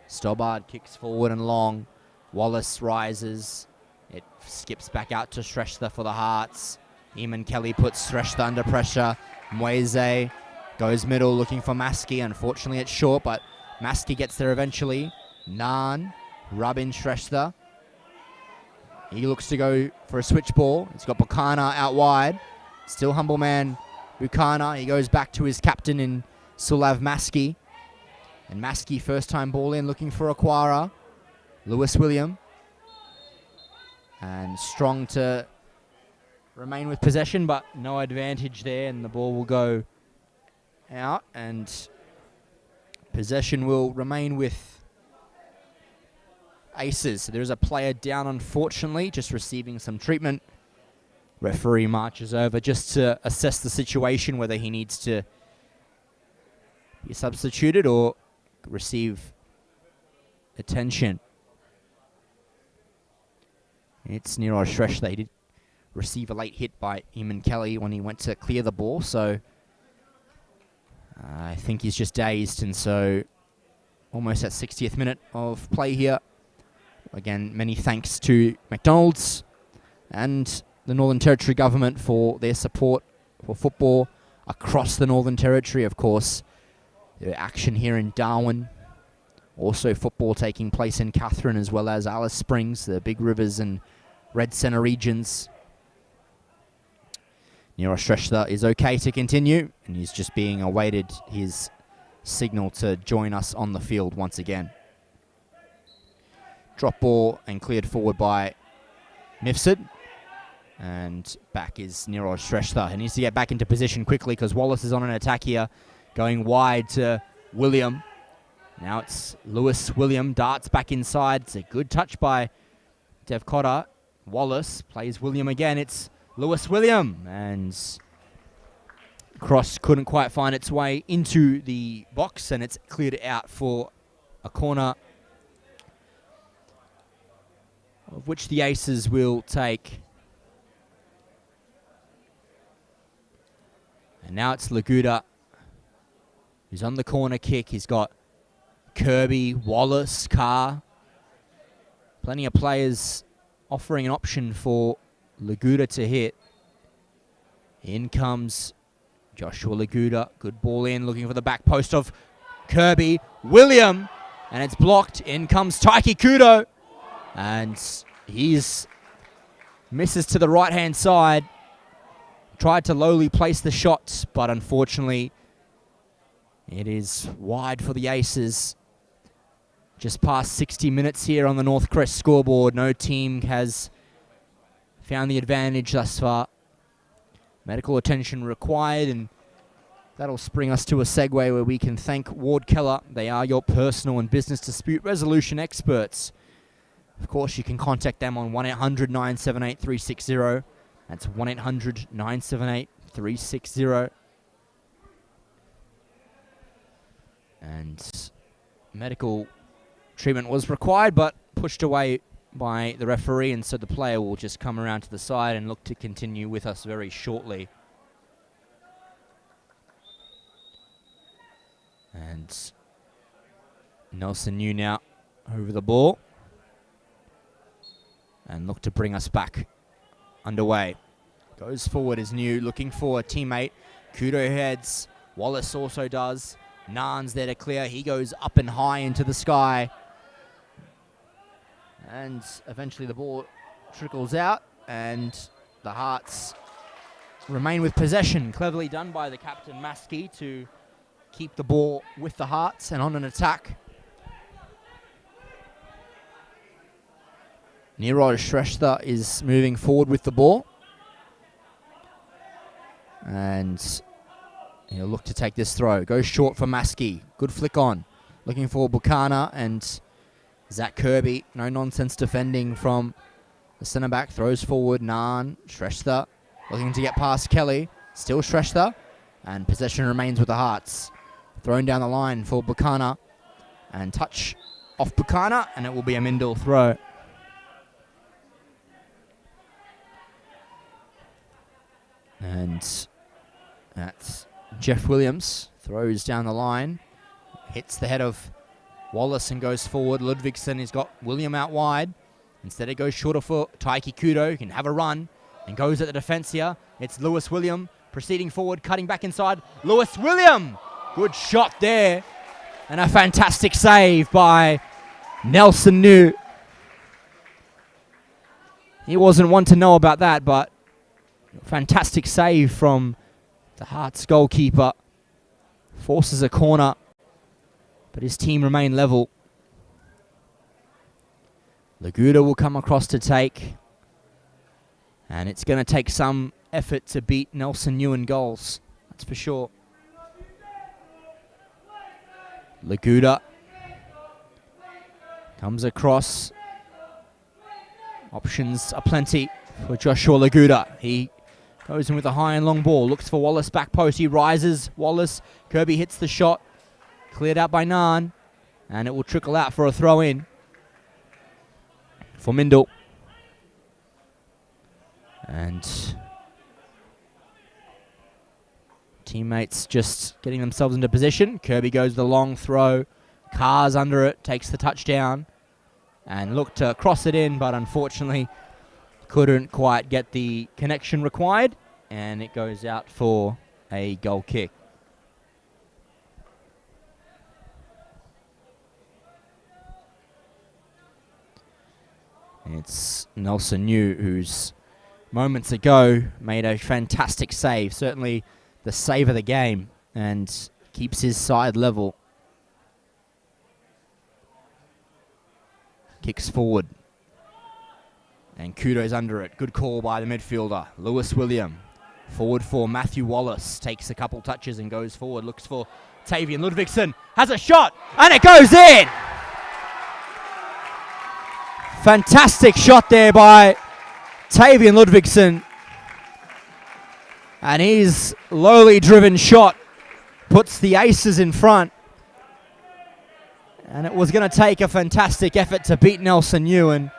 Stobbard kicks forward and long. Wallace rises. It skips back out to Shrestha for the Hearts. Eamon Kelly puts Shrestha under pressure. Mweze goes middle looking for Maskey. Unfortunately, it's short, but Maskey gets there eventually. Nan, Rabin Shrestha. He looks to go for a switch ball. He's got Bukana out wide. Still humble man Bukana. He goes back to his captain in Sulav Maskey. And Maskey, first time ball in, looking for Aquara. Lewis William. And Strong to remain with possession, but no advantage there, and the ball will go out, and possession will remain with Aces. So there is a player down, unfortunately, just receiving some treatment. Referee marches over just to assess the situation, whether he needs to be substituted or receive attention. It's Nero Shrestha. He did receive a late hit by Eamon Kelly when he went to clear the ball, so I think he's just dazed, and so almost at 60th minute of play here. Again, many thanks to McDonald's and the Northern Territory government for their support for football across the Northern Territory. Of course, the action here in Darwin. Also football taking place in Katherine as well as Alice Springs, the Big Rivers and Red Centre regions. Nero Shrestha is okay to continue, and he's just being awaited his signal to join us on the field once again. Drop ball and cleared forward by Mifsud. And back is Nero Shrestha. He needs to get back into position quickly because Wallace is on an attack here. Going wide to William. Now it's Lewis William. Darts back inside. It's a good touch by Dev Cotter. Wallace plays William again. It's Lewis William, and cross couldn't quite find its way into the box, and it's cleared out for a corner, of which the Aces will take. And now it's Laguda, who's on the corner kick. He's got Kirby, Wallace, Carr. Plenty of players offering an option for Laguda to hit. In comes Joshua Laguda. Good ball in, looking for the back post of Kirby. William, and it's blocked. In comes Taiki Kudo, and he's misses to the right-hand side. Tried to lowly place the shots, but unfortunately it is wide for the Aces. Just past 60 minutes here on the North Crest scoreboard. No team has found the advantage thus far. Medical attention required, and that'll spring us to a segue where we can thank Ward Keller. They are your personal and business dispute resolution experts. Of course, you can contact them on 1-800-978-360. That's 1-800-978-360. And medical treatment was required, but pushed away by the referee, and so the player will just come around to the side and look to continue with us very shortly. And Nelson New now over the ball and look to bring us back underway. Goes forward is New, looking for a teammate. Kudo heads. Wallace also does. Nan's there to clear. He goes up and high into the sky. And eventually the ball trickles out, and the Hearts remain with possession. Cleverly done by the captain, Maskey, to keep the ball with the Hearts and on an attack. Niraj Shrestha is moving forward with the ball. And he'll look to take this throw. Goes short for Maskey. Good flick on. Looking for Buchanan and Zach Kirby. No nonsense defending from the centre back. Throws forward. Nan. Shrestha looking to get past Kelly. Still Shrestha. And possession remains with the Hearts. Thrown down the line for Buchanan. And touch off Buchanan. And it will be a Mindil throw. And that's Jeff Williams. Throws down the line. Hits the head of Wallace and goes forward. Ludvigsen has got William out wide. Instead it goes shorter for Taiki Kudo. He can have a run and goes at the defence here. It's Lewis William proceeding forward, cutting back inside. Lewis William! Good shot there. And a fantastic save by Nelson New. He wasn't one to know about that, but fantastic save from the Hearts goalkeeper. Forces a corner, but his team remain level. Laguda will come across to take. And it's going to take some effort to beat Nelson New in goals. That's for sure. Laguda comes across. Options are plenty for Joshua Laguda. He goes in with a high and long ball. Looks for Wallace back post. He rises. Wallace. Kirby hits the shot. Cleared out by Nan. And it will trickle out for a throw in for Mindil. And teammates just getting themselves into position. Kirby goes the long throw. Carr's under it. Takes the touchdown. And looked to cross it in, but unfortunately couldn't quite get the connection required, and it goes out for a goal kick. It's Nelson New, who's moments ago made a fantastic save, certainly the save of the game, and keeps his side level. Kicks forward. And Kudo's under it. Good call by the midfielder. Lewis William. Forward for Matthew Wallace. Takes a couple touches and goes forward. Looks for Tavian Ludvigsen. Has a shot. And it goes in. Fantastic shot there by Tavian Ludvigsen. And his lowly driven shot puts the Aces in front. And it was going to take a fantastic effort to beat Nelson Ewan.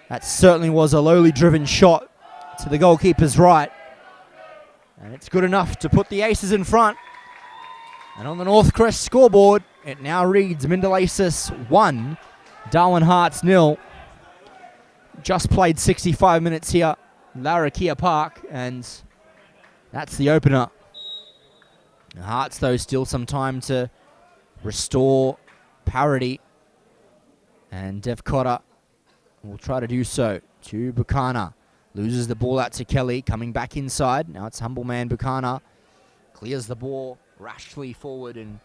That certainly was a lowly driven shot to the goalkeeper's right. And it's good enough to put the Aces in front. And on the North Crest scoreboard, it now reads Mindil Aces 1, Darwin Hearts 0. Just played 65 minutes here, Larrakia Park, and that's the opener. The Hearts, though, still some time to restore parity. And Dev Cotter will try to do so to Buchanan. Loses the ball out to Kelly, coming back inside. Now it's humble man Buchanan. Clears the ball rashly forward and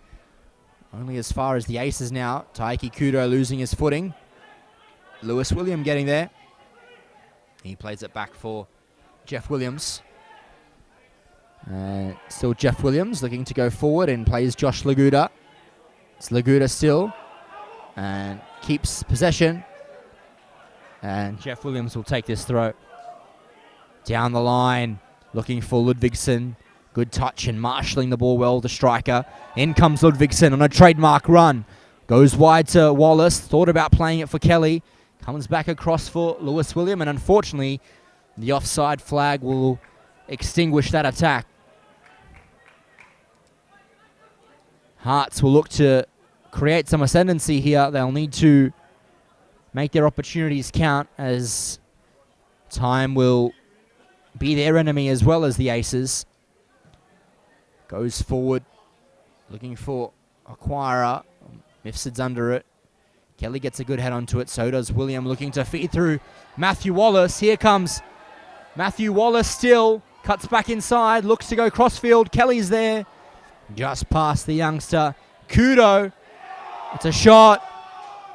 only as far as the Aces now. Taiki Kudo losing his footing. Lewis William getting there. He plays it back for Jeff Williams. Still Jeff Williams looking to go forward and plays Josh Laguda. It's Laguda still and keeps possession. And Jeff Williams will take this throw. Down the line, looking for Ludvigsen. Good touch and marshalling the ball well, the striker. In comes Ludvigsen on a trademark run. Goes wide to Wallace. Thought about playing it for Kelly. Comes back across for Lewis William. And unfortunately, the offside flag will extinguish that attack. Hearts will look to create some ascendancy here. They'll need to make their opportunities count as time will be their enemy as well as the Aces. Goes forward, looking for Acquirer. Mifsid's under it. Kelly gets a good head onto it. So does William, looking to feed through Matthew Wallace. Here comes Matthew Wallace still. Cuts back inside, looks to go crossfield. Kelly's there. Just past the youngster. Kudo. It's a shot.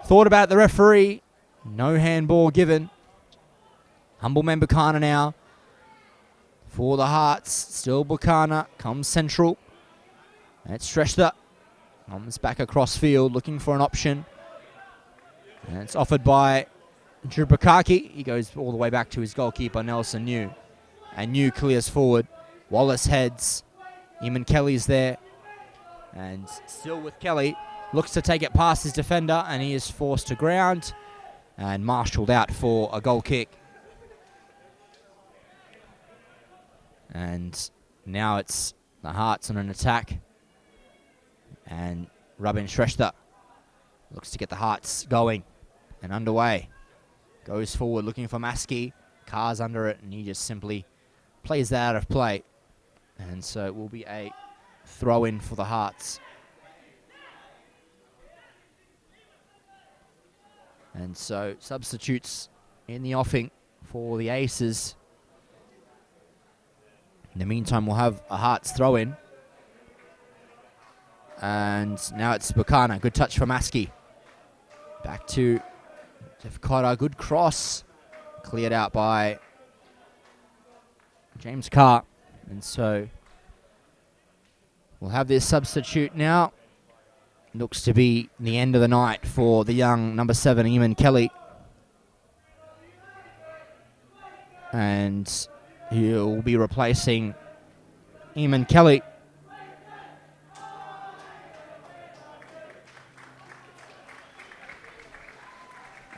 Thought about the referee. No handball given. Humble man Buchanan now. For the Hearts, still Buchanan, comes central. And it's Shrestha. Comes back across field, looking for an option. And it's offered by Drew Bukaki. He goes all the way back to his goalkeeper, Nelson New. And New clears forward. Wallace heads. Eamon Kelly's there. And still with Kelly. Looks to take it past his defender, and he is forced to ground. And marshalled out for a goal kick. And now it's the Hearts on an attack. And Robin Shrestha looks to get the Hearts going and underway. Goes forward looking for Maskey. Carr's under it, and he just simply plays that out of play. And so it will be a throw-in for the Hearts. And so substitutes in the offing for the Aces. In the meantime, we'll have a Hearts throw-in. And now it's Buchanan. Good touch from Maskey. Back to Jeff Cotter. Good cross. Cleared out by James Carr. And so we'll have this substitute now. Looks to be the end of the night for the young number 7, Eamon Kelly. And he'll be replacing Eamon Kelly.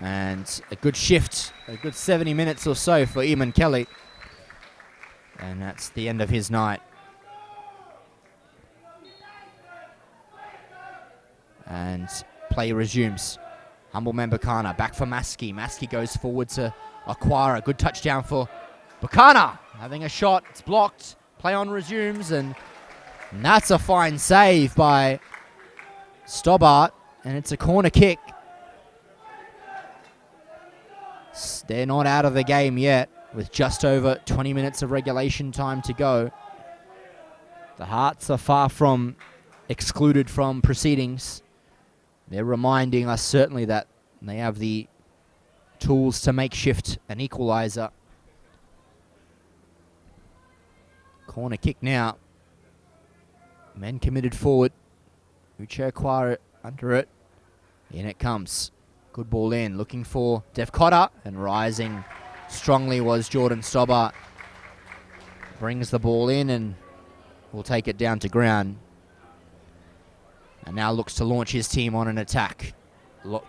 And a good shift, a good 70 minutes or so for Eamon Kelly. And that's the end of his night. And play resumes. Humble man Buchanan, back for Maskey. Maskey goes forward to Acquira. Good touchdown for Buchanan. Having a shot, it's blocked. Play on resumes, and that's a fine save by Stobbart. And it's a corner kick. They're not out of the game yet, with just over 20 minutes of regulation time to go. The Hearts are far from excluded from proceedings. They're reminding us certainly that they have the tools to make shift an equaliser. Corner kick now. Men committed forward. Uche Acquire under it. In it comes. Good ball in. Looking for Dev Cotter. And rising strongly was Jordan Stobbart. Brings the ball in and will take it down to ground. And now looks to launch his team on an attack.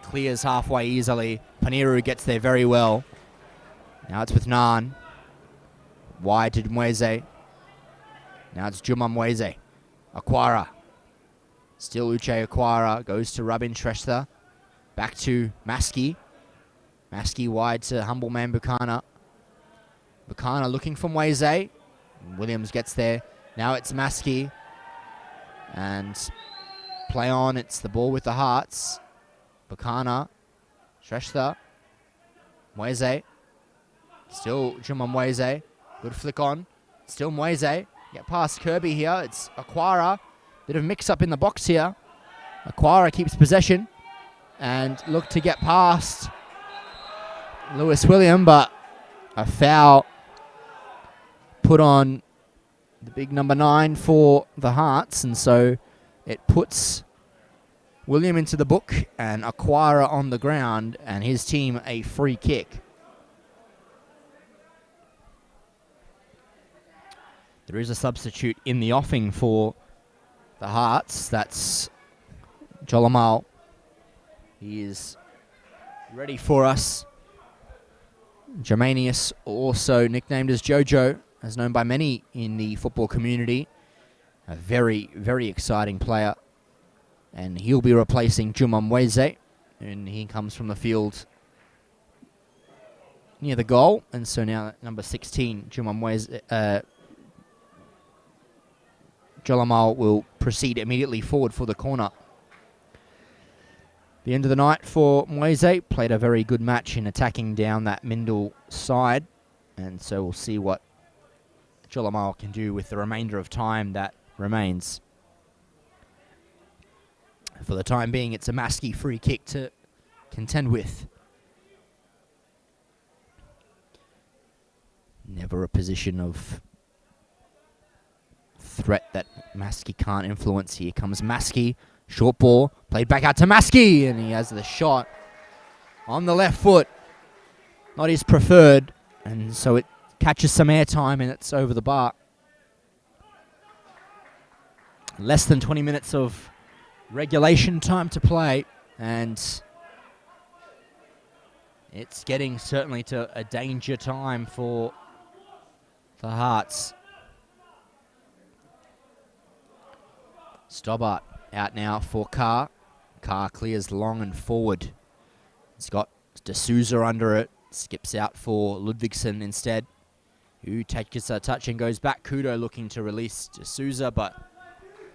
Clears halfway easily. Paniru gets there very well. Now it's with Nan. Wide to Mweze. Now it's Juma Mweze. Aquara. Still Uche Aquara. Goes to Rabin Shrestha. Back to Maskey. Maskey wide to Humble Man Bukana. Bukana looking for Mweze. Williams gets there. Now it's Maskey. And play on. It's the ball with the Hearts. Bukana. Shrestha. Mweze. Still Juma Mweze. Good flick on. Still Mweze. Get past Kirby here. It's Aquara. Bit of mix-up in the box here. Aquara keeps possession. And look to get past Lewis William, but a foul put on the big number 9 for the Hearts. And so it puts William into the book and Aquara on the ground and his team a free kick. There is a substitute in the offing for the Hearts. That's Jolamal. He is ready for us. Germanius, also nicknamed as Jojo, as known by many in the football community. A very, very exciting player. And he'll be replacing Juma Mweze. And he comes from the field near the goal. And so now number 16, Juma Mweze, Jolamal will proceed immediately forward for the corner. The end of the night for Mweze. Played a very good match in attacking down that Mindil side. And so we'll see what Jolamal can do with the remainder of time that remains. For the time being, it's a Maskey free kick to contend with. Never a position of threat that Maskey can't influence. Here comes Maskey. Short ball. Played back out to Maskey. And he has the shot on the left foot. Not his preferred. And so it catches some airtime and it's over the bar. Less than 20 minutes of regulation time to play. And it's getting certainly to a danger time for the Hearts. Stobbart out now for Carr. Carr clears long and forward. It's got D'Souza under it. Skips out for Ludvigsen instead, who takes a touch and goes back. Kudo looking to release D'Souza, but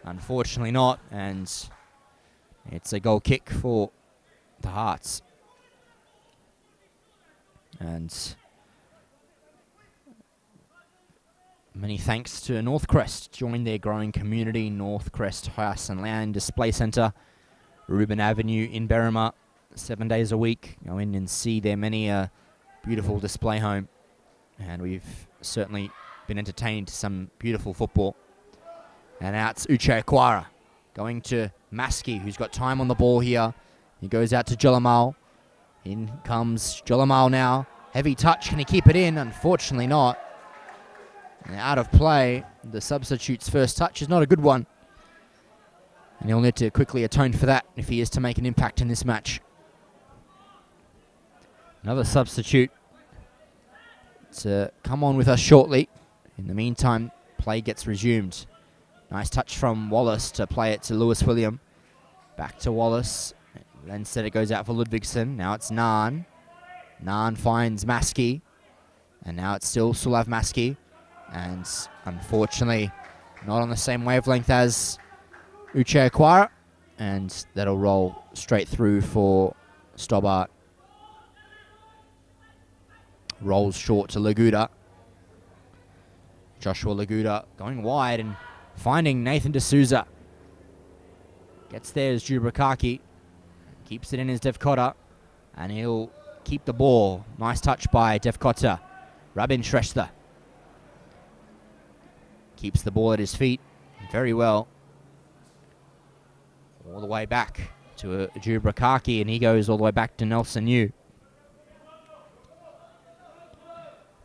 unfortunately not. And it's a goal kick for the Hearts. And many thanks to Northcrest. Joined their growing community, Northcrest House and Land Display Centre, Reuben Avenue in Berrima, 7 days a week. Go in and see their many beautiful display home. And we've certainly been entertained to some beautiful football. And now it's Uche Aquara going to Maskey, who's got time on the ball here. He goes out to Jolamal. In comes Jolamal now. Heavy touch. Can he keep it in? Unfortunately not. And out of play. The substitute's first touch is not a good one. And he'll need to quickly atone for that if he is to make an impact in this match. Another substitute to come on with us shortly. In the meantime, play gets resumed. Nice touch from Wallace to play it to Lewis William. Back to Wallace. Instead it goes out for Ludvigsen. Now it's Nan. Nan finds Maskey. And now it's still Sulav Maskey. And unfortunately, not on the same wavelength as Uche Aquara. And that'll roll straight through for Stobbart. Rolls short to Laguda. Joshua Laguda going wide and finding Nathan D'Souza. Gets there as Jubrakaki. Keeps it in as Devkota. And he'll keep the ball. Nice touch by Devkota. Rabin Shrestha. Keeps the ball at his feet very well. All the way back to Jubrakaki. And he goes all the way back to Nelson Yu.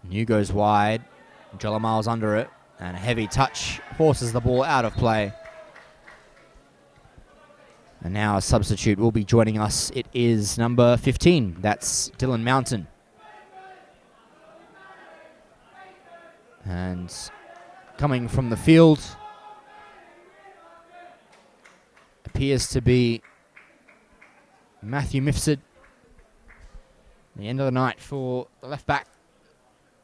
New goes wide. Jalamal's under it. And a heavy touch forces the ball out of play. And now a substitute will be joining us. It is number 15. That's Dylan Mountain. And coming from the field appears to be Matthew Mifsud. The end of the night for the left back.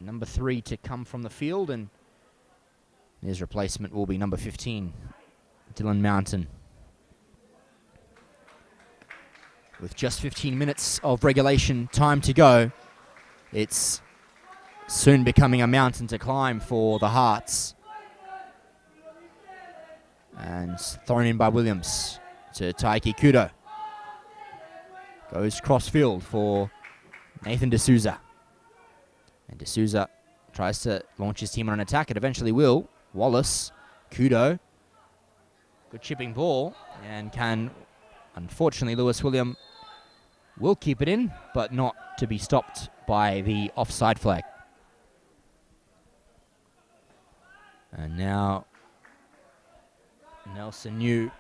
Number 3 to come from the field, and his replacement will be number 15, Dylan Mountain. With just 15 minutes of regulation time to go, it's soon becoming a mountain to climb for the Hearts. And thrown in by Williams to Taiki Kudo. Goes cross-field for Nathan D'Souza. And D'Souza tries to launch his team on an attack. It eventually will. Wallace, Kudo. Good chipping ball. And unfortunately, Lewis William will keep it in, but not to be stopped by the offside flag. And now Nelson New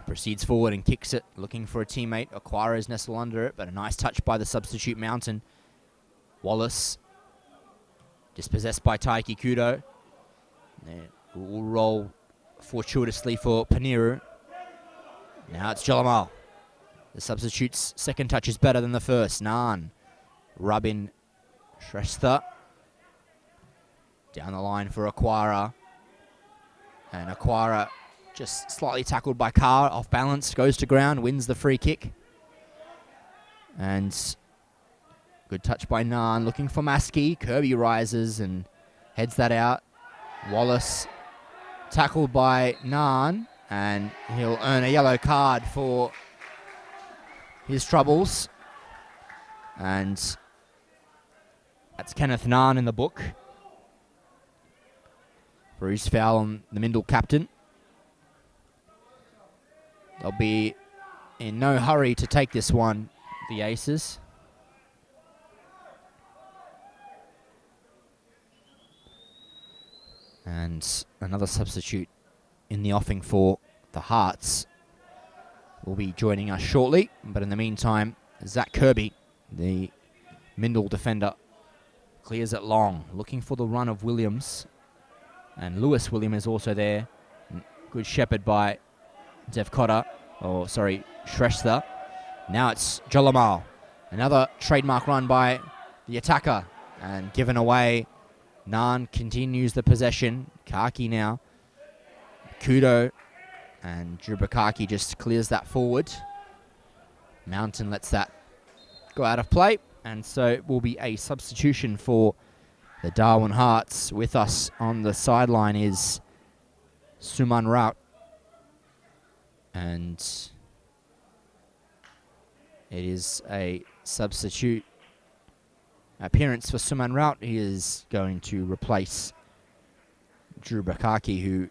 proceeds forward and kicks it, looking for a teammate. Aquara's nestled under it, but a nice touch by the substitute Mountain. Wallace, dispossessed by Taiki Kudo. It will roll fortuitously for Paniru. Now it's Jalamal. The substitute's second touch is better than the first. Naan, Rubin, Shrestha. Down the line for Aquara. And Aquara just slightly tackled by Carr, off balance, goes to ground, wins the free kick. And good touch by Naan, looking for Maskey. Kirby rises and heads that out. Wallace tackled by Naan, and he'll earn a yellow card for his troubles. And that's Kenneth Naan in the book for his foul on the Mindil captain. They'll be in no hurry to take this one, the Aces. And another substitute in the offing for the Hearts will be joining us shortly. But in the meantime, Zach Kirby, the Mindil defender, clears it long, looking for the run of Williams. And Lewis William is also there. Good shepherd by Shrestha. Now it's Jalamal. Another trademark run by the attacker. And given away. Naan continues the possession. Kaki now. Kudo. And Drubakaki just clears that forward. Mountain lets that go out of play. And so it will be a substitution for the Darwin Hearts. With us on the sideline is Suman Raut. And it is a substitute appearance for Suman Raut. He is going to replace Drew Bakaki, who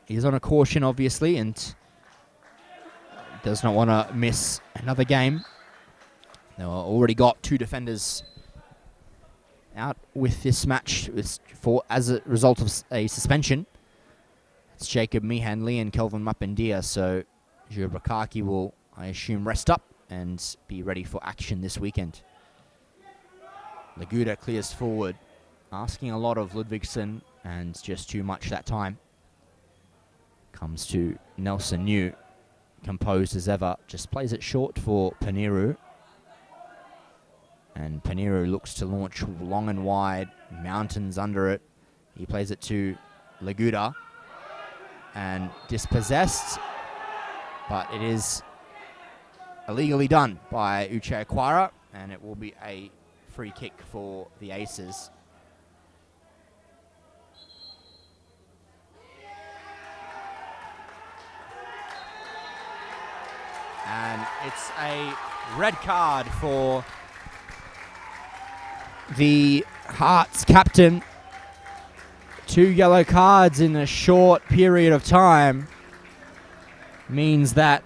is on a caution, obviously, and does not want to miss another game. They've already got 2 defenders out with this match as a result of a suspension. It's Jacob Mehanley and Kelvin Mapendia, so Drew Bakaki will, I assume, rest up and be ready for action this weekend. Laguda clears forward, asking a lot of Ludvigsen, and just too much that time. Comes to Nelson New, composed as ever, just plays it short for Paniru. And Paniru looks to launch long and wide, Mountains under it. He plays it to Laguda, and dispossessed, but it is illegally done by Uche Aquara, and it will be a free kick for the Aces. And it's a red card for the Hearts captain. 2 yellow cards in a short period of time means that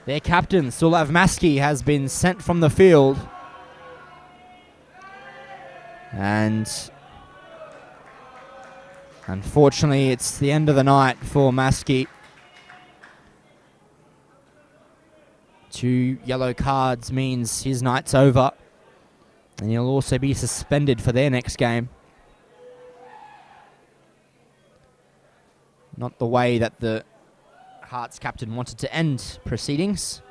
their captain, Sulav Maskey, has been sent from the field. And unfortunately, it's the end of the night for Maskey. 2 yellow cards means his night's over. And he'll also be suspended for their next game. Not the way that the Hearts captain wanted to end proceedings.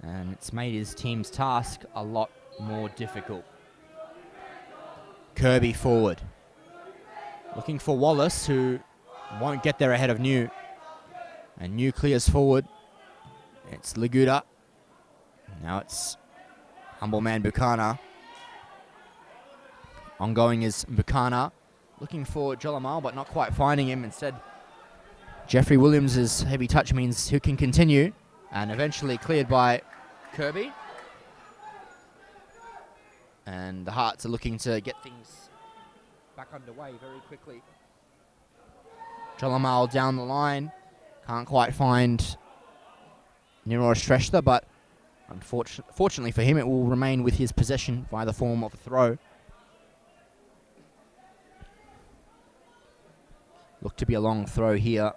And it's made his team's task a lot more difficult. Kirby forward. Looking for Wallace, who won't get there ahead of New. And New clears forward. It's Laguda. Now it's humble man Buchanan. Ongoing is Buchanan. Looking for Jolamal, but not quite finding him. Instead, Jeffrey Williams' heavy touch means he can continue. And eventually cleared by Kirby. And the Hearts are looking to get things back underway very quickly. Jolamal down the line. Can't quite find Niroj Shrestha, but fortunately for him, it will remain with his possession via the form of a throw. Look to be a long throw here,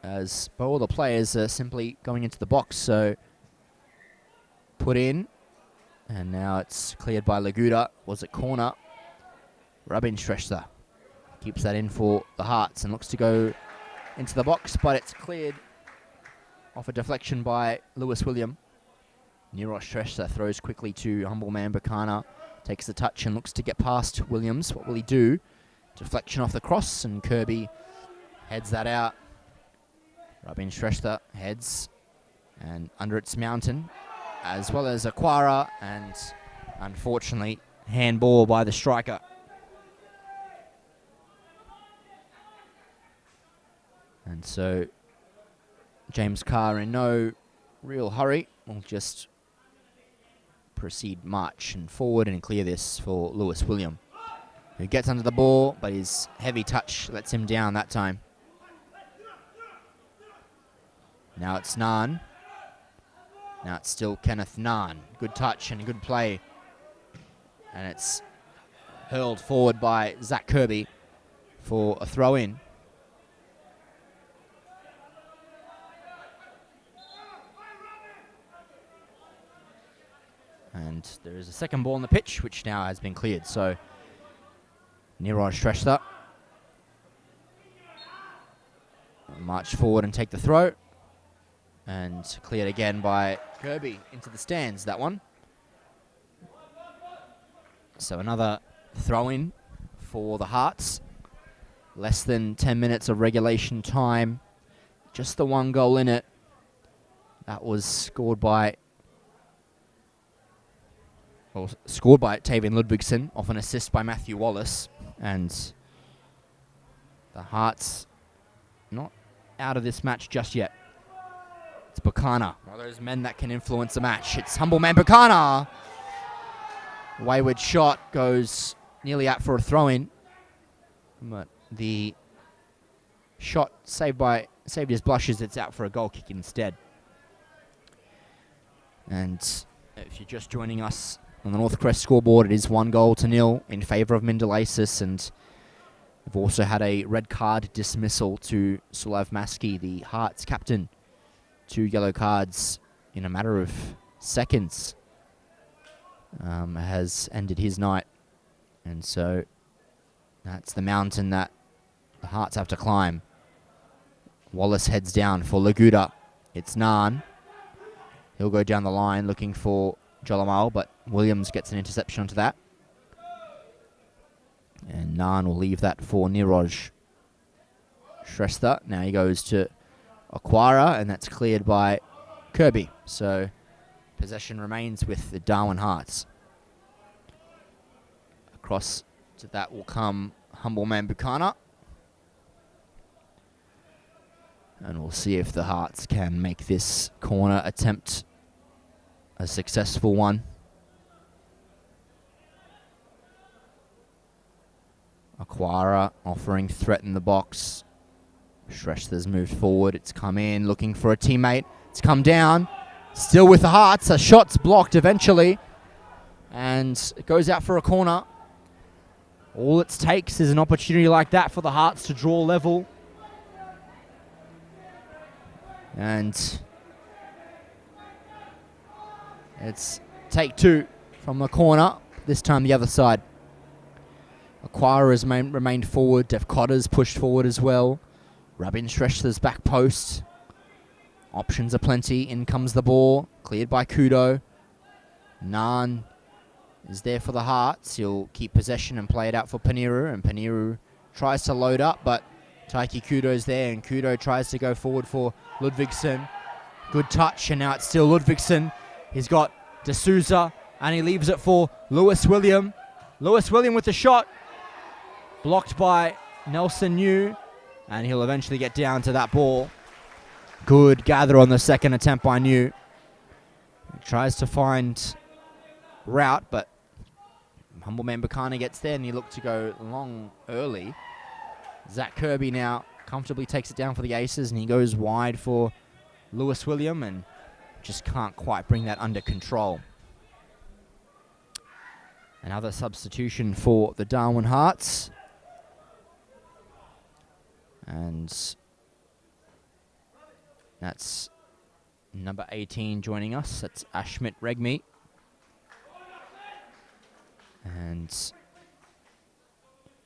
as all the players are simply going into the box. So put in, and now it's cleared by Laguda. Was it corner? Rabin Shrestha keeps that in for the Hearts and looks to go into the box, but it's cleared off a deflection by Lewis William. Niroj Shrestha throws quickly to humble man Buchanan. Takes the touch and looks to get past Williams. What will he do? Deflection off the cross, and Kirby heads that out. Rabin Shrestha heads, and under its mountain, as well as Aquara, and unfortunately, handball by the striker. And so James Carr, in no real hurry, will just proceed march and forward and clear this for Lewis William, who gets under the ball, but his heavy touch lets him down that time. Now it's Naan. Now it's still Kenneth Naan. Good touch and good play. And it's hurled forward by Zach Kirby for a throw-in. And there is a second ball on the pitch, which now has been cleared. So Niroj Shrestha march forward and take the throw. And cleared again by Kirby into the stands, that one. So another throw-in for the Hearts. Less than 10 minutes of regulation time. Just the one goal in it. That was scored by Tavian Ludvigsen off an assist by Matthew Wallace. And the Hearts not out of this match just yet. It's Buchanan, one of those men that can influence the match. It's humble man Buchanan. Wayward shot goes nearly out for a throw-in. But the shot saved his blushes. It's out for a goal kick instead. And if you're just joining us on the North Crest scoreboard, it is 1-0 in favour of Mindil. And we've also had a red card dismissal to Sulav Maskey, the Hearts captain. 2 yellow cards in a matter of seconds has ended his night. And so that's the mountain that the Hearts have to climb. Wallace heads down for Laguda. It's Naan. He'll go down the line looking for Jolamal, but Williams gets an interception onto that. And Naan will leave that for Niroj Shrestha. Now he goes to Aquara, and that's cleared by Kirby. So possession remains with the Darwin Hearts. Across to that will come humble man Buchanan. And we'll see if the Hearts can make this corner attempt a successful one. Aquara offering threat in the box. Shrestha's moved forward. It's come in, looking for a teammate. It's come down. Still with the Hearts. A shot's blocked eventually. And it goes out for a corner. All it takes is an opportunity like that for the Hearts to draw level. And it's take two from the corner, this time the other side. Aquara has remained forward. Def Cotter's pushed forward as well. Rabin Shrestha's back post. Options are plenty. In comes the ball. Cleared by Kudo. Nan is there for the Hearts. He'll keep possession and play it out for Paniru. And Paniru tries to load up, but Taiki Kudo's there. And Kudo tries to go forward for Ludvigsson. Good touch, and now it's still Ludvigsson. He's got D'Souza, and he leaves it for Lewis William. Lewis William with the shot. Blocked by Nelson New, and he'll eventually get down to that ball. Good gather on the second attempt by New. He tries to find route, but Humbleman Bukana gets there, and he looked to go long early. Zach Kirby now comfortably takes it down for the Aces, and he goes wide for Lewis William, and just can't quite bring that under control. Another substitution for the Darwin Hearts. And that's number 18 joining us. That's Ashmit Regmi. And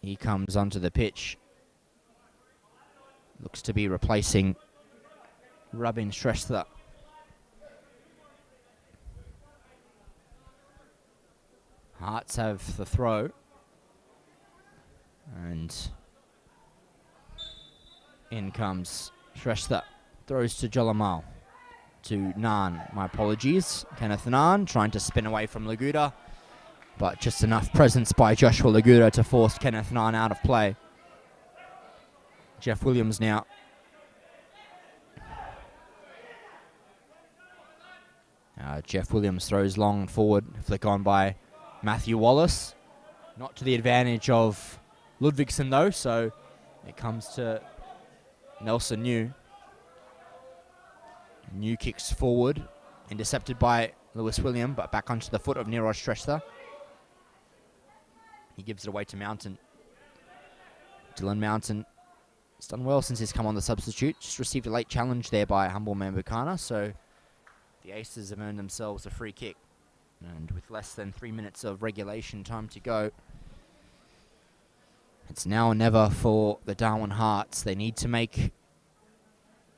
he comes onto the pitch. Looks to be replacing Rabin Shrestha. Hearts have the throw. And in comes Shrestha. Throws to Jolamal. To Nan. My apologies. Kenneth Nan trying to spin away from Laguda. But just enough presence by Joshua Laguda to force Kenneth Nan out of play. Jeff Williams now. Jeff Williams throws long and forward. Flick on by Matthew Wallace. Not to the advantage of Ludvigsson though, so it comes to Nelson New. New kicks forward. Intercepted by Lewis William, but back onto the foot of Niroj Shrestha. He gives it away to Mountain. Dylan Mountain has done well since he's come on the substitute. Just received a late challenge there by Humbleman Bukana, so the Aces have earned themselves a free kick. And with less than 3 minutes of regulation time to go, it's now or never for the Darwin Hearts. They need to make,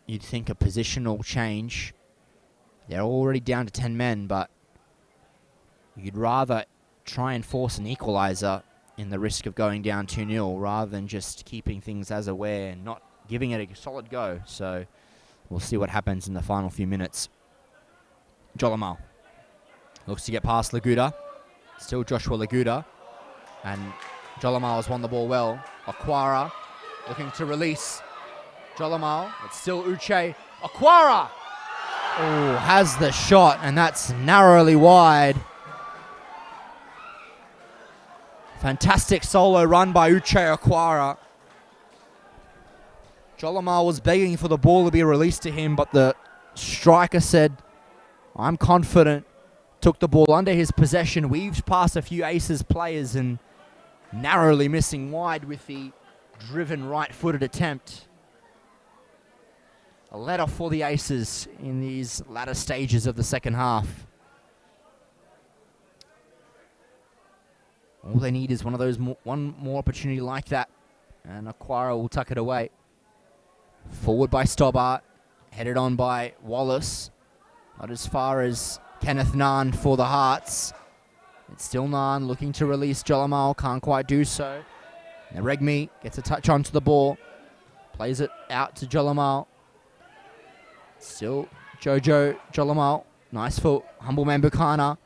you'd think, a positional change. They're already down to 10 men, but you'd rather try and force an equaliser in the risk of going down 2-0 rather than just keeping things as aware and not giving it a solid go. So we'll see what happens in the final few minutes. Jolamal looks to get past Laguda. Still Joshua Laguda. And Jolamal has won the ball well. Aquara looking to release Jolamal. It's still Uche. Aquara! Oh, has the shot, and that's narrowly wide. Fantastic solo run by Uche Aquara. Jolamal was begging for the ball to be released to him, but the striker said, I'm confident. Took the ball under his possession, weaved past a few Aces players, and narrowly missing wide with the driven right-footed attempt. A let off for the Aces in these latter stages of the second half. All they need is one of those one more opportunity like that, and Aquara will tuck it away. Forward by Stobbart, headed on by Wallace. Not as far as Kenneth Nan for the Hearts. It's still Nan looking to release Jolamal, can't quite do so. And Regmi gets a touch onto the ball, plays it out to Jolamal. Still Jojo Jolamal, nice for Humbleman Bukana.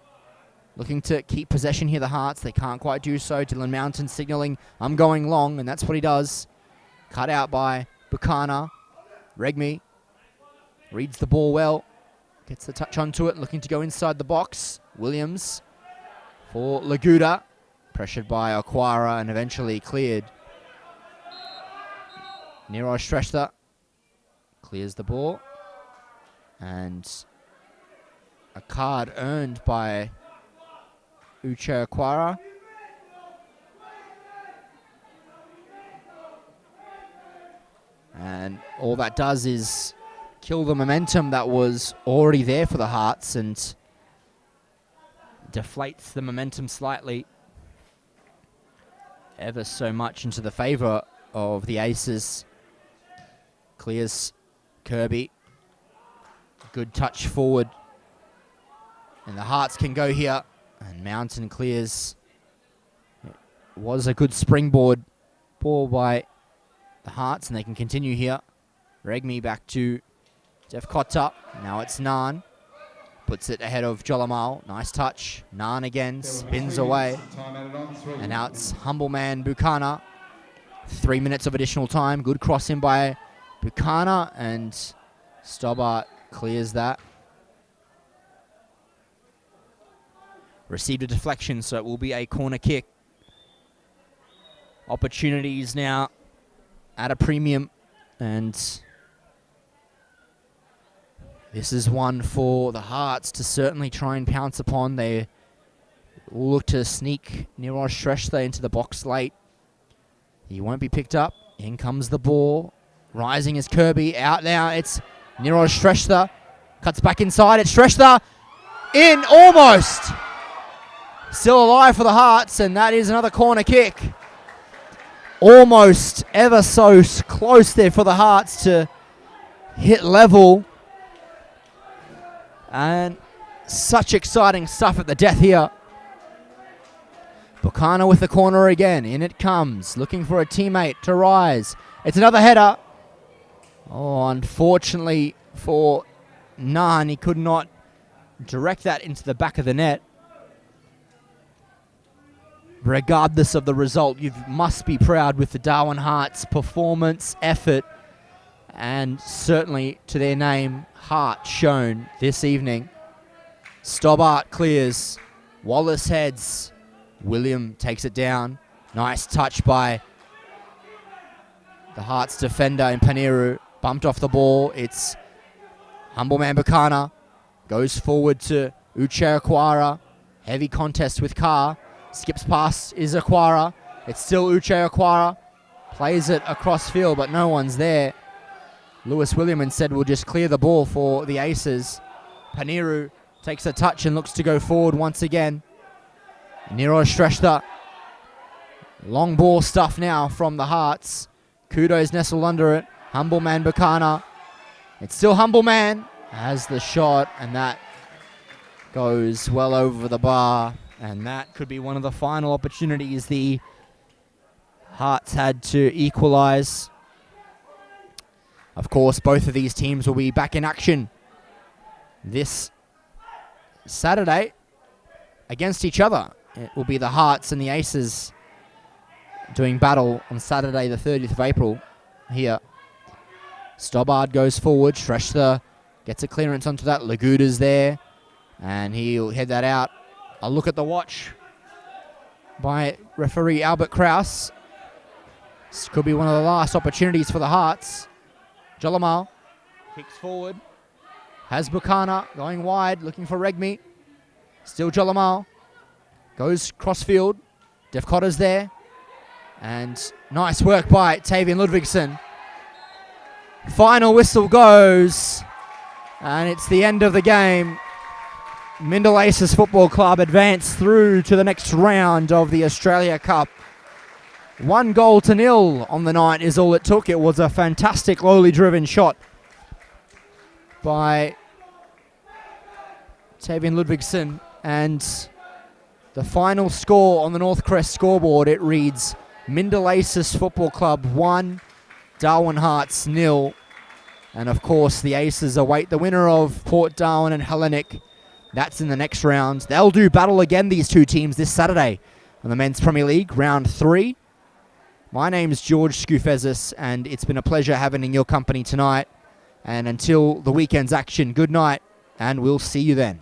Looking to keep possession here, the Hearts. They can't quite do so. Dylan Mountain signaling, I'm going long, and that's what he does. Cut out by Bukana. Regmi reads the ball well. Gets the touch onto it, looking to go inside the box. Williams for Laguda. Pressured by Aquara and eventually cleared. Niroj Shrestha clears the ball. And a card earned by Uche Aquara. And all that does is kill the momentum that was already there for the Hearts and deflates the momentum slightly, ever so much into the favour of the Aces. Clears Kirby. Good touch forward. And the Hearts can go here. And Mountain clears. It was a good springboard ball by the Hearts, and they can continue here. Regmi back to Jeff Kotta. Now it's Nan. Puts it ahead of Jolamal. Nice touch. Nan again. Spins away. And now it's Humble Man Buchanan. 3 minutes of additional time. Good crossing by Buchanan. And Stobbart clears that. Received a deflection, so it will be a corner kick. Opportunities now at a premium, and this is one for the Hearts to certainly try and pounce upon. They will look to sneak Niraj Shrestha into the box late. He won't be picked up. In comes the ball. Rising is Kirby. Out now. It's Niraj Shrestha. Cuts back inside. It's Shrestha. In almost. Still alive for the Hearts, and that is another corner kick. Almost ever so close there for the Hearts to hit level. And such exciting stuff at the death here. Buchanan with the corner again. In it comes. Looking for a teammate to rise. It's another header. Oh, unfortunately for Nan, he could not direct that into the back of the net. Regardless of the result, you must be proud with the Darwin Hearts' performance, effort, and certainly to their name, heart shown this evening. Stobbart clears. Wallace heads. William takes it down. Nice touch by the Hearts defender in Paniru. Bumped off the ball. It's Humble Man Buchanan. Goes forward to Uche Aquara. Heavy contest with Carr. Skips past is Aquara. It's still Uche Aquara. Plays it across field, but no one's there. Lewis William instead will just clear the ball for the Aces. Paniru takes a touch and looks to go forward once again. Niraj Shrestha. Long ball stuff now from the Hearts. Kudos nestled under it. Humble Man Buchanan. It's still Humble Man. Has the shot, and that goes well over the bar. And that could be one of the final opportunities the Hearts had to equalise. Of course, both of these teams will be back in action this Saturday against each other. It will be the Hearts and the Aces doing battle on Saturday the 30th of April here. Stobbart goes forward. Shrestha gets a clearance onto that. Laguda's there, and he'll head that out. A look at the watch by referee Albert Kraus. This could be one of the last opportunities for the Hearts. Jolamal kicks forward. Has Buchanan going wide, looking for Regmi. Still Jolamal. Goes crossfield. Defcotta's there. And nice work by Tavian Ludvigsen. Final whistle goes. And it's the end of the game. Mindil Aces Football Club advance through to the next round of the Australia Cup. 1-0 on the night is all it took. It was a fantastic lowly driven shot by Tavian Ludvigsen. And the final score on the North Crest scoreboard, it reads Mindil Aces Football Club 1, Darwin Hearts 0. And of course the Aces await the winner of Port Darwin and Hellenic. That's in the next round. They'll do battle again, these two teams, this Saturday on the Men's Premier League, Round 3. My name's George Scoufezis, and it's been a pleasure having in your company tonight. And until the weekend's action, good night, and we'll see you then.